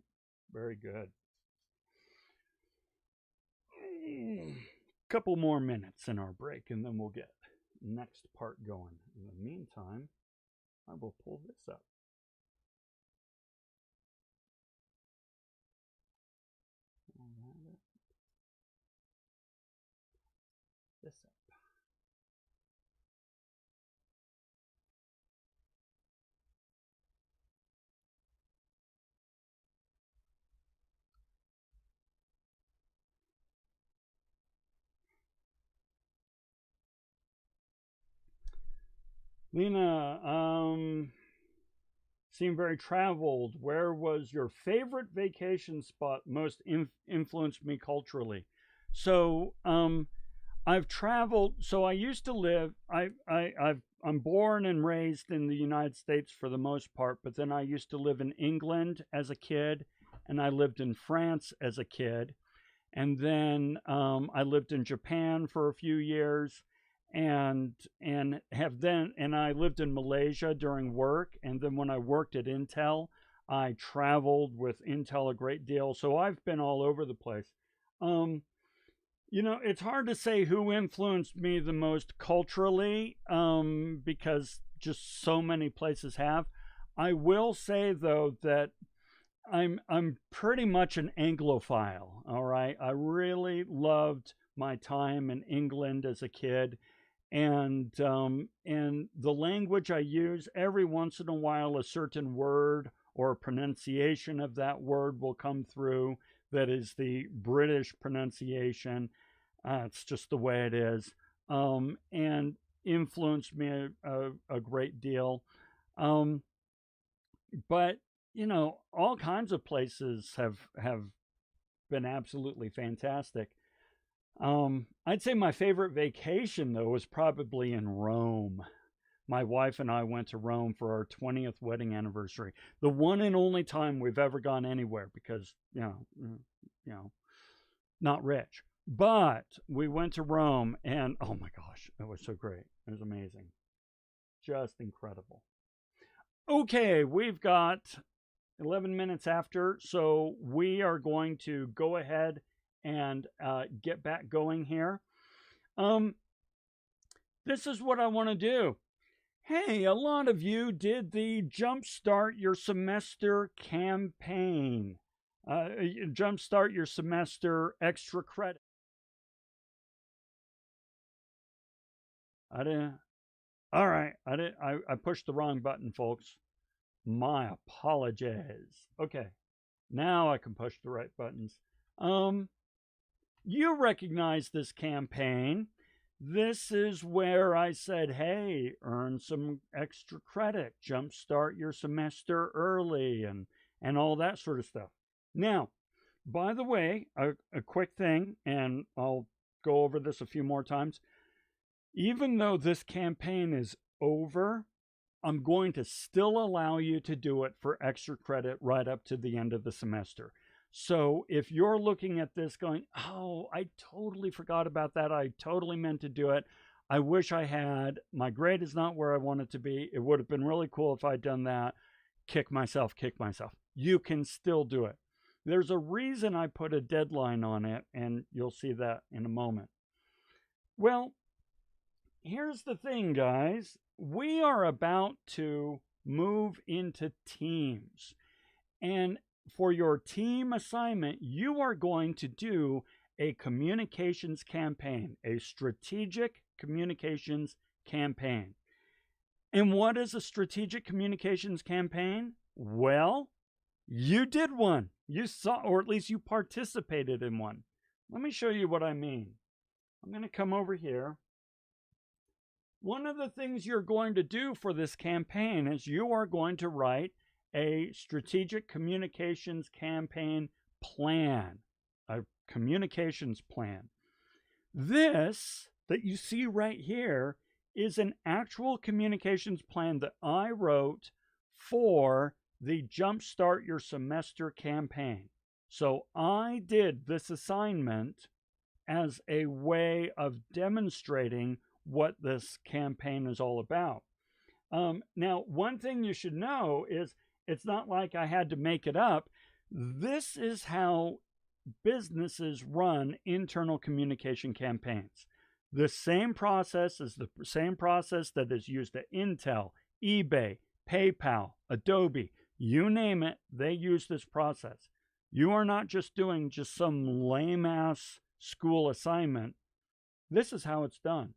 Very good. Couple more minutes in our break, and then we'll get next part going. In the meantime, I will pull this up. This up. Lena, seem very traveled. Where was your favorite vacation spot most influenced me culturally? So, I've traveled. So I used to live. I'm born and raised in the United States for the most part, but then I used to live in England as a kid, and I lived in France as a kid, and then I lived in Japan for a few years, and I lived in Malaysia during work, and then when I worked at Intel, I traveled with Intel a great deal. So I've been all over the place. It's hard to say who influenced me the most culturally, because just so many places have. I will say though that I'm pretty much an Anglophile. All right, I really loved my time in England as a kid, and the language I use, every once in a while a certain word or a pronunciation of that word will come through that is the British pronunciation. It's just the way it is, and influenced me a great deal. But all kinds of places have been absolutely fantastic. I'd say my favorite vacation, though, was probably in Rome. My wife and I went to Rome for our 20th wedding anniversary. The one and only time we've ever gone anywhere because, not rich. But we went to Rome and, oh my gosh, it was so great. It was amazing. Just incredible. Okay, we've got 11 minutes after, so we are going to go ahead and get back going here. This is what I want to do. Hey, a lot of you did the Jumpstart Your Semester campaign. Jumpstart Your Semester extra credit. I didn't. All right, I pushed the wrong button, folks. My apologies. Okay, now I can push the right buttons. You recognize this campaign. This is where I said, hey, earn some extra credit, jumpstart your semester early, and all that sort of stuff. Now, by the way, a quick thing, and I'll go over this a few more times. Even though this campaign is over, I'm going to still allow you to do it for extra credit right up to the end of the semester. So if you're looking at this going, oh, I totally forgot about that. I totally meant to do it. I wish I had. My grade is not where I want it to be. It would have been really cool if I'd done that. Kick myself. You can still do it. There's a reason I put a deadline on it, and you'll see that in a moment. Well, here's the thing, guys. We are about to move into teams. And for your team assignment, you are going to do a communications campaign, a strategic communications campaign. And what is a strategic communications campaign? Well, you did one. You saw, or at least you participated in one. Let me show you what I mean. I'm going to come over here. One of the things you're going to do for this campaign is you are going to write a strategic communications campaign plan, a communications plan. This that you see right here is an actual communications plan that I wrote for the Jumpstart Your Semester campaign. So I did this assignment as a way of demonstrating what this campaign is all about. Now, one thing you should know is it's not like I had to make it up. This is how businesses run internal communication campaigns. The same process is the same process that is used at Intel, eBay, PayPal, Adobe, you name it, they use this process. You are not just doing just some lame-ass school assignment. This is how it's done.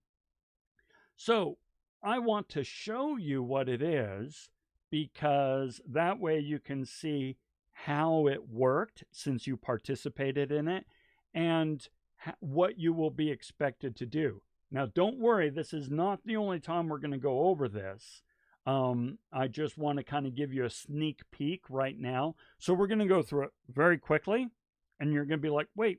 So I want to show you what it is, because that way you can see how it worked since you participated in it and what you will be expected to do. Now, don't worry, this is not the only time we're going to go over this. I just want to kind of give you a sneak peek right now. So we're going to go through it very quickly, and you're going to be like, wait,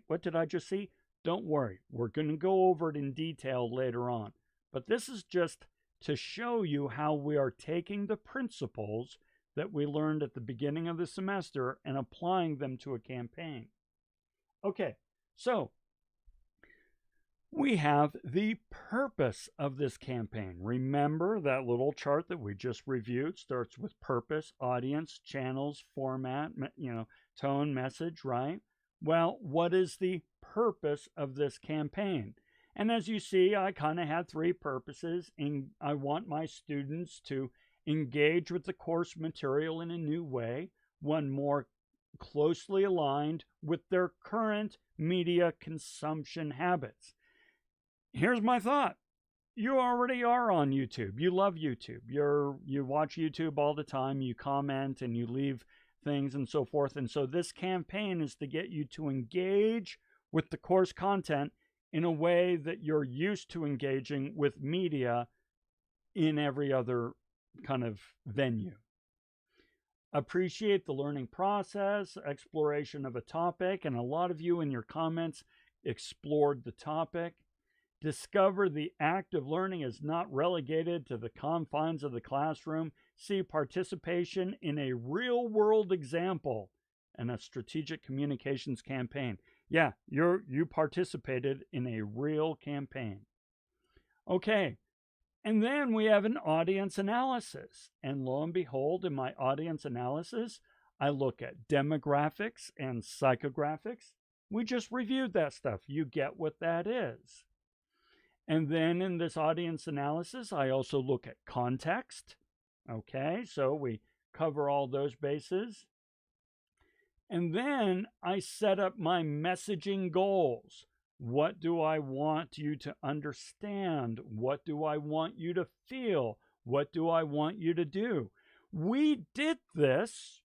what did I just see? Don't worry, we're going to go over it in detail later on. But this is just to show you how we are taking the principles that we learned at the beginning of the semester and applying them to a campaign. Okay, so we have the purpose of this campaign. Remember that little chart that we just reviewed starts with purpose, audience, channels, format, tone, message, right? Well, what is the purpose of this campaign? And as you see, I kind of had three purposes, and I want my students to engage with the course material in a new way, one more closely aligned with their current media consumption habits. Here's my thought. You already are on YouTube. You love YouTube. You watch YouTube all the time. You comment and you leave things and so forth. And so this campaign is to get you to engage with the course content in a way that you're used to engaging with media in every other kind of venue. Appreciate the learning process, exploration of a topic, and a lot of you in your comments explored the topic. Discover the act of learning is not relegated to the confines of the classroom. See participation in a real-world example and a strategic communications campaign. Yeah, you participated in a real campaign. Okay, and then we have an audience analysis. And lo and behold, in my audience analysis, I look at demographics and psychographics. We just reviewed that stuff. You get what that is. And then in this audience analysis, I also look at context. Okay, so we cover all those bases. And then I set up my messaging goals. What do I want you to understand? What do I want you to feel? What do I want you to do? We did this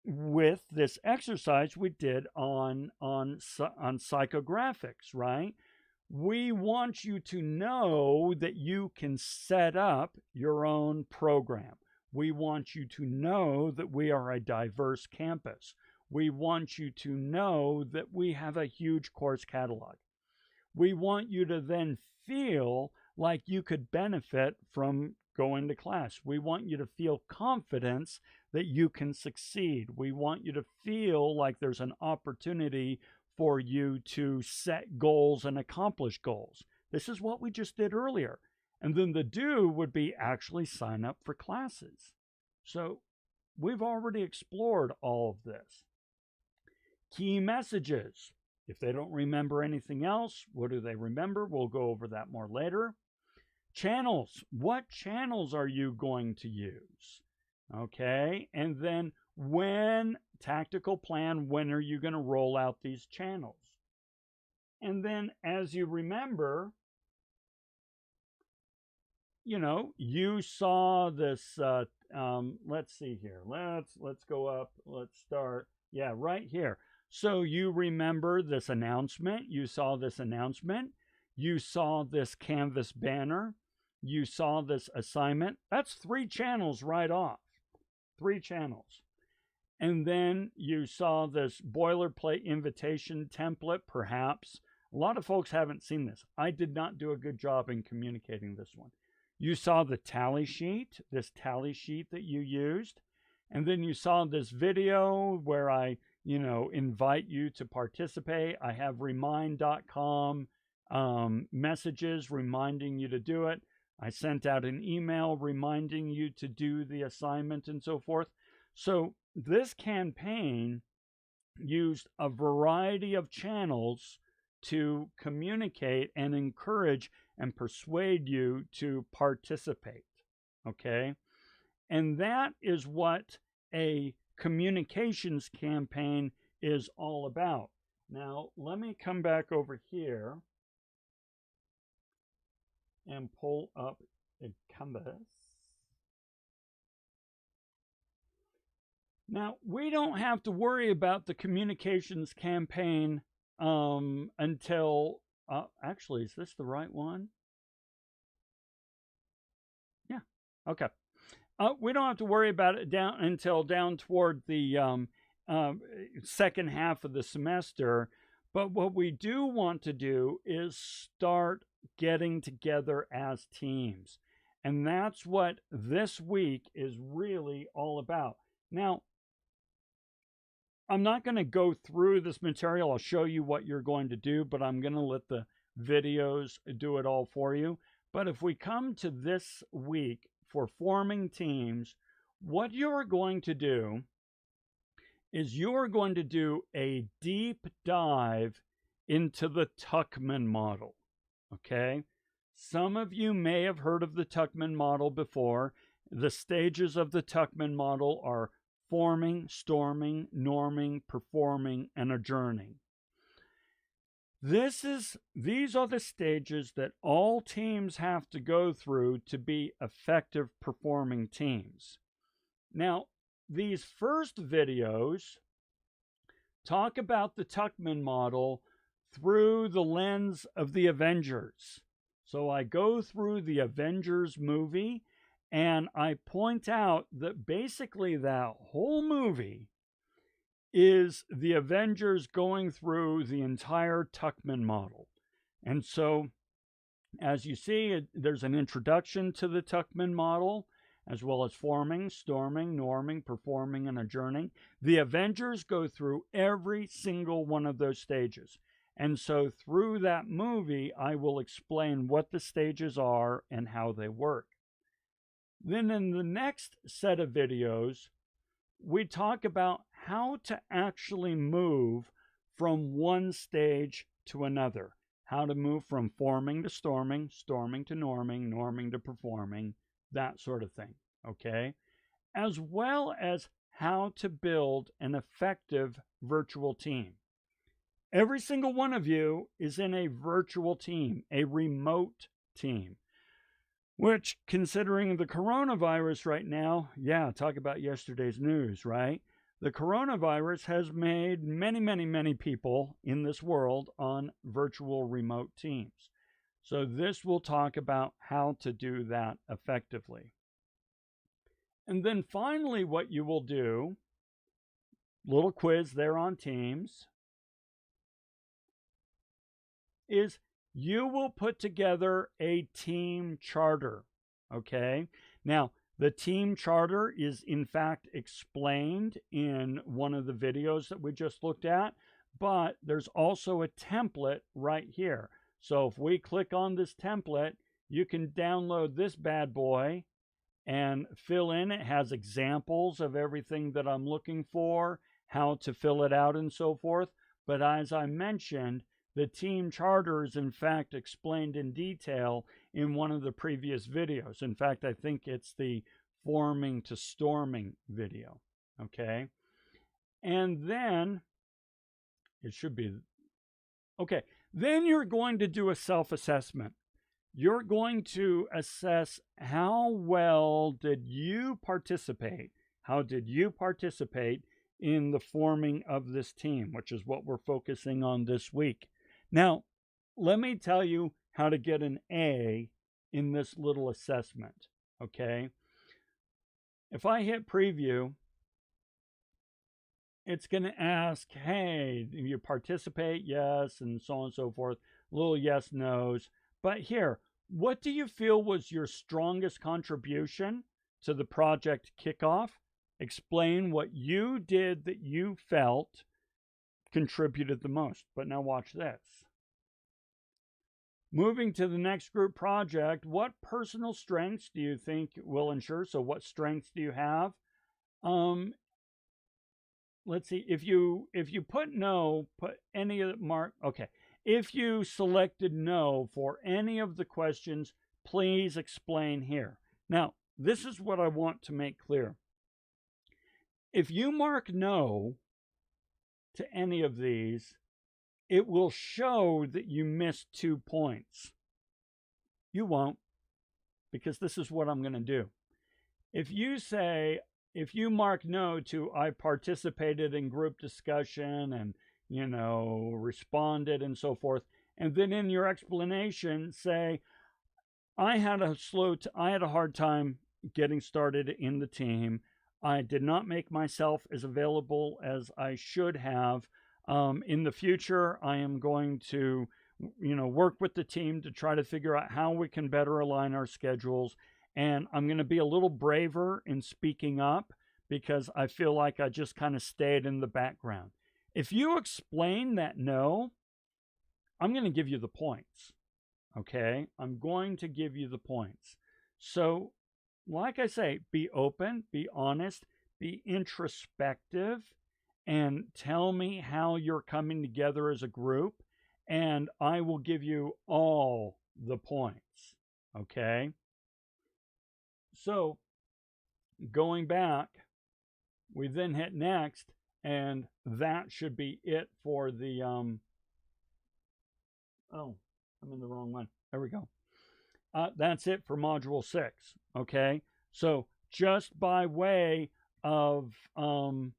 with this exercise we did on psychographics, right? We want you to know that you can set up your own program. We want you to know that we are a diverse campus. We want you to know that we have a huge course catalog. We want you to then feel like you could benefit from going to class. We want you to feel confidence that you can succeed. We want you to feel like there's an opportunity for you to set goals and accomplish goals. This is what we just did earlier. And then the do would be actually sign up for classes. So we've already explored all of this. Key messages. If they don't remember anything else, what do they remember? We'll go over that more later. Channels. What channels are you going to use? Okay. And then when, tactical plan, when are you going to roll out these channels? And then as you remember, you saw this, let's see here. Let's go up. Let's start. Yeah, right here. So you remember this announcement. You saw this announcement. You saw this Canvas banner. You saw this assignment. That's 3 channels right off. 3 channels. And then you saw this boilerplate invitation template, perhaps. A lot of folks haven't seen this. I did not do a good job in communicating this one. You saw the tally sheet, this tally sheet that you used. And then you saw this video where I invite you to participate. I have remind.com messages reminding you to do it. I sent out an email reminding you to do the assignment and so forth. So this campaign used a variety of channels to communicate and encourage and persuade you to participate. Okay? And that is what a communications campaign is all about. Now, let me come back over here and pull up a canvas. Now, we don't have to worry about the communications campaign until, actually, is this the right one? Yeah, okay. We don't have to worry about it until down toward the second half of the semester. But what we do want to do is start getting together as teams. And that's what this week is really all about. Now, I'm not going to go through this material. I'll show you what you're going to do, but I'm going to let the videos do it all for you. But if we come to this week for forming teams, what you're going to do is you're going to do a deep dive into the Tuckman model. Okay? Some of you may have heard of the Tuckman model before. The stages of the Tuckman model are forming, storming, norming, performing, and adjourning. These are the stages that all teams have to go through to be effective performing teams. Now, these first videos talk about the Tuckman model through the lens of the Avengers. So I go through the Avengers movie and I point out that basically that whole movie is the Avengers going through the entire Tuckman model. And so, as you see, there's an introduction to the Tuckman model, as well as forming, storming, norming, performing, and adjourning. The Avengers go through every single one of those stages. And so through that movie, I will explain what the stages are and how they work. Then in the next set of videos, we talk about how to actually move from one stage to another. How to move from forming to storming, storming to norming, norming to performing, that sort of thing, okay? As well as how to build an effective virtual team. Every single one of you is in a virtual team, a remote team. Which, considering the coronavirus right now, yeah, talk about yesterday's news, right? The coronavirus has made many, many, many people in this world on virtual remote teams. So this will talk about how to do that effectively. And then finally, what you will do, little quiz there on Teams, is you will put together a team charter, okay? Now, the team charter is in fact explained in one of the videos that we just looked at, but there's also a template right here. So if we click on this template, you can download this bad boy and fill in. It has examples of everything that I'm looking for, how to fill it out and so forth. But as I mentioned, the team charter is in fact explained in detail in one of the previous videos. In fact, I think it's the forming to storming video, okay? And then, it should be, okay, then you're going to do a self-assessment. You're going to assess how well did you participate? How did you participate in the forming of this team, which is what we're focusing on this week. Now, let me tell you how to get an A in this little assessment, okay? If I hit preview, it's going to ask, hey, do you participate? Yes, and so on and so forth. Little yes, no's. But here, what do you feel was your strongest contribution to the project kickoff? Explain what you did that you felt contributed the most. But now watch this. Moving to the next group project, what personal strengths do you think will ensure? So what strengths do you have? Let's see, if you put no, put any of the mark, okay. If you selected no for any of the questions, please explain here. Now, this is what I want to make clear. If you mark no to any of these, it will show that you missed 2 points. You won't, because this is what I'm going to do. If you mark no to I participated in group discussion and, responded and so forth, and then in your explanation say, I had a hard time getting started in the team. I did not make myself as available as I should have. In the future, I am going to, work with the team to try to figure out how we can better align our schedules. And I'm going to be a little braver in speaking up because I feel like I just kind of stayed in the background. If you explain that no, I'm going to give you the points. Okay? I'm going to give you the points. So, like I say, be open, be honest, be introspective, and tell me how you're coming together as a group, and I will give you all the points. Okay? So, going back, we then hit next, and that should be it for the Oh, I'm in the wrong one. There we go. That's it for Module 6. Okay. So just by way of, kind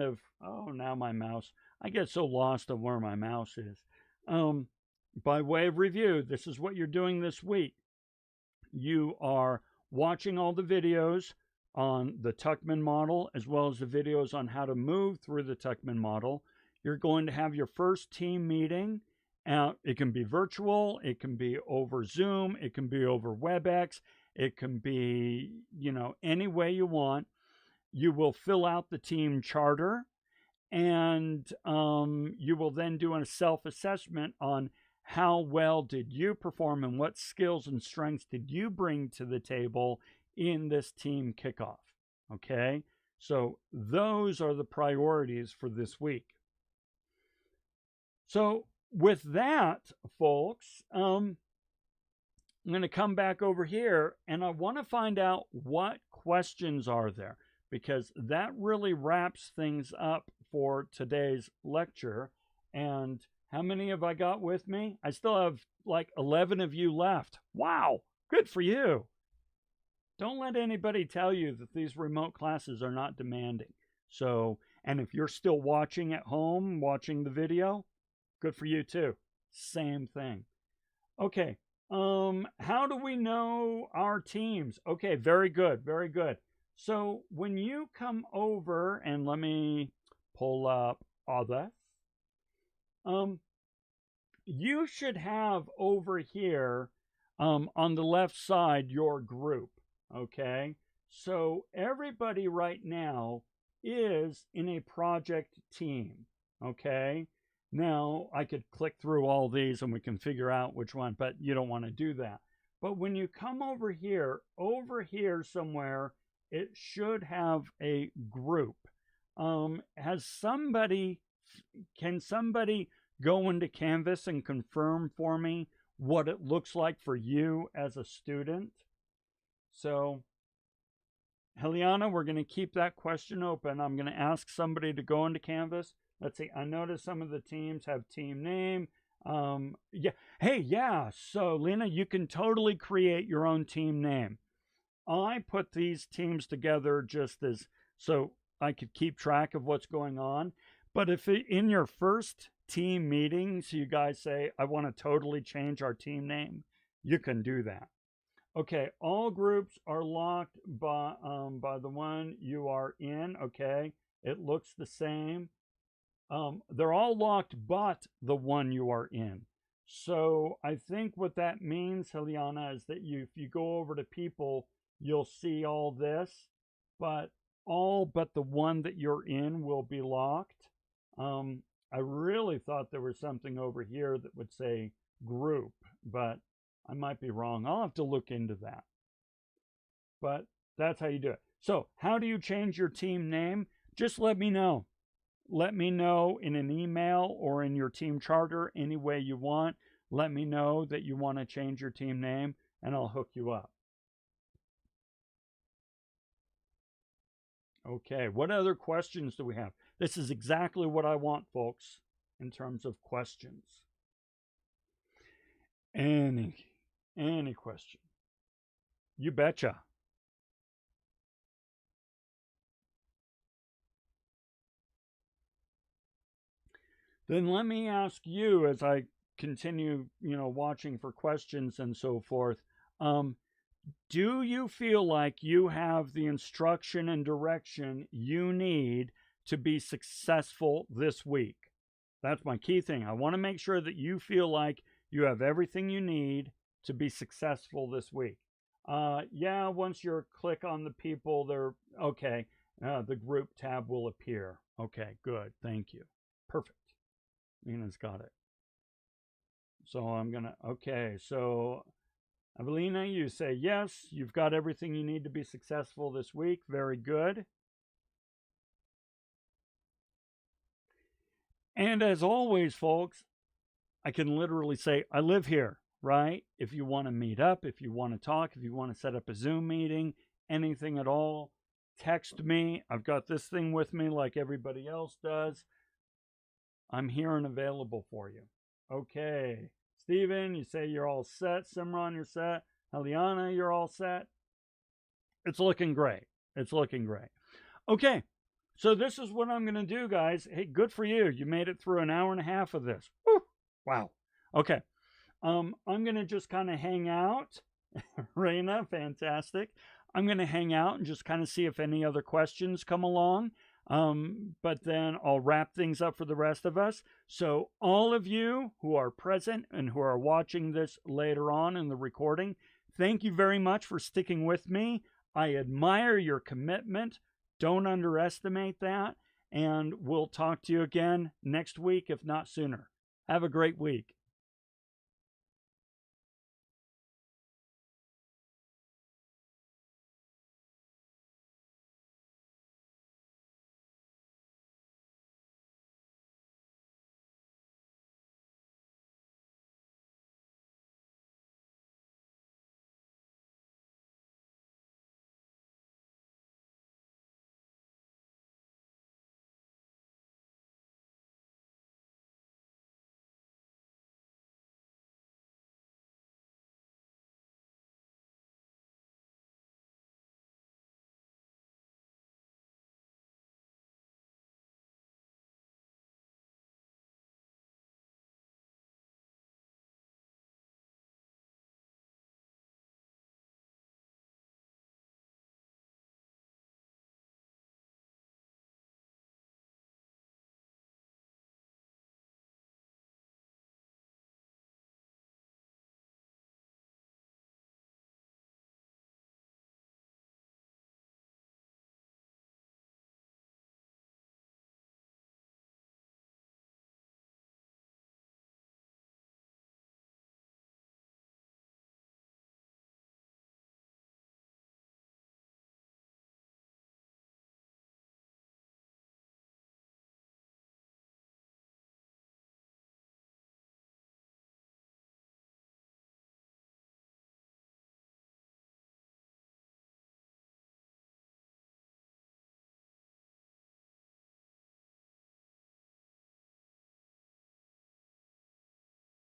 of, oh, now my mouse, I get so lost on where my mouse is. By way of review, this is what you're doing this week. You are watching all the videos on the Tuckman model, as well as the videos on how to move through the Tuckman model. You're going to have your first team meeting. It can be virtual, it can be over Zoom, it can be over WebEx, it can be, any way you want. You will fill out the team charter, and you will then do a self-assessment on how well did you perform and what skills and strengths did you bring to the table in this team kickoff. Okay, so those are the priorities for this week. So with that, folks, I'm going to come back over here, and I want to find out what questions are there, because that really wraps things up for today's lecture. And how many have I got with me? I still have like 11 of you left. Wow, good for you. Don't let anybody tell you that these remote classes are not demanding. So, and if you're still watching at home, watching the video, good for you too. Same thing. Okay, how do we know our teams? Okay, very good, very good. So when you come over, and let me pull up others, you should have over here on the left side your group. Okay, so everybody right now is in a project team. Okay, now I could click through all these and we can figure out which one, but you don't want to do that. But when you come over here somewhere, it should have a group. Can somebody go into Canvas and confirm for me what it looks like for you as a student? So, Heliana, we're going to keep that question open. I'm going to ask somebody to go into Canvas. Let's see. I noticed some of the teams have team name. Yeah. Hey, yeah. So, Lena, you can totally create your own team name. I put these teams together just as so I could keep track of what's going on. But if in your first team meetings, you guys say, I want to totally change our team name, you can do that. Okay, all groups are locked by the one you are in. Okay, it looks the same. They're all locked but the one you are in. So I think what that means, Heliana, is that if you go over to people, you'll see all this, but all but the one that you're in will be locked. I really thought there was something over here that would say group, but I might be wrong. I'll have to look into that. But that's how you do it. So how do you change your team name? Just let me know. Let me know in an email or in your team charter, any way you want. Let me know that you want to change your team name, and I'll hook you up. Okay, what other questions do we have? This is exactly what I want, folks, in terms of questions. Any question? You betcha. Then let me ask you, as I continue, watching for questions and so forth, do you feel like you have the instruction and direction you need to be successful this week? That's my key thing. I want to make sure that you feel like you have everything you need to be successful this week. Yeah, once you click on the people, they're okay. The group tab will appear. Okay, good. Thank you. Perfect. Nina's got it. So I'm going to, okay, so Evelina, you say yes, you've got everything you need to be successful this week. Very good. And as always, folks, I can literally say, I live here, right? If you want to meet up, if you want to talk, if you want to set up a Zoom meeting, anything at all, text me. I've got this thing with me like everybody else does. I'm here and available for you. Okay. Steven, you say you're all set. Simran, you're set. Heliana, you're all set. It's looking great. It's looking great. Okay. So this is what I'm going to do, guys. Hey, good for you. You made it through an hour and a half of this. Woo! Wow. Okay. I'm going to just kind of hang out. Raina, fantastic. I'm going to hang out and just kind of see if any other questions come along. But then I'll wrap things up for the rest of us. So all of you who are present and who are watching this later on in the recording, thank you very much for sticking with me. I admire your commitment. Don't underestimate that. And we'll talk to you again next week, if not sooner. Have a great week.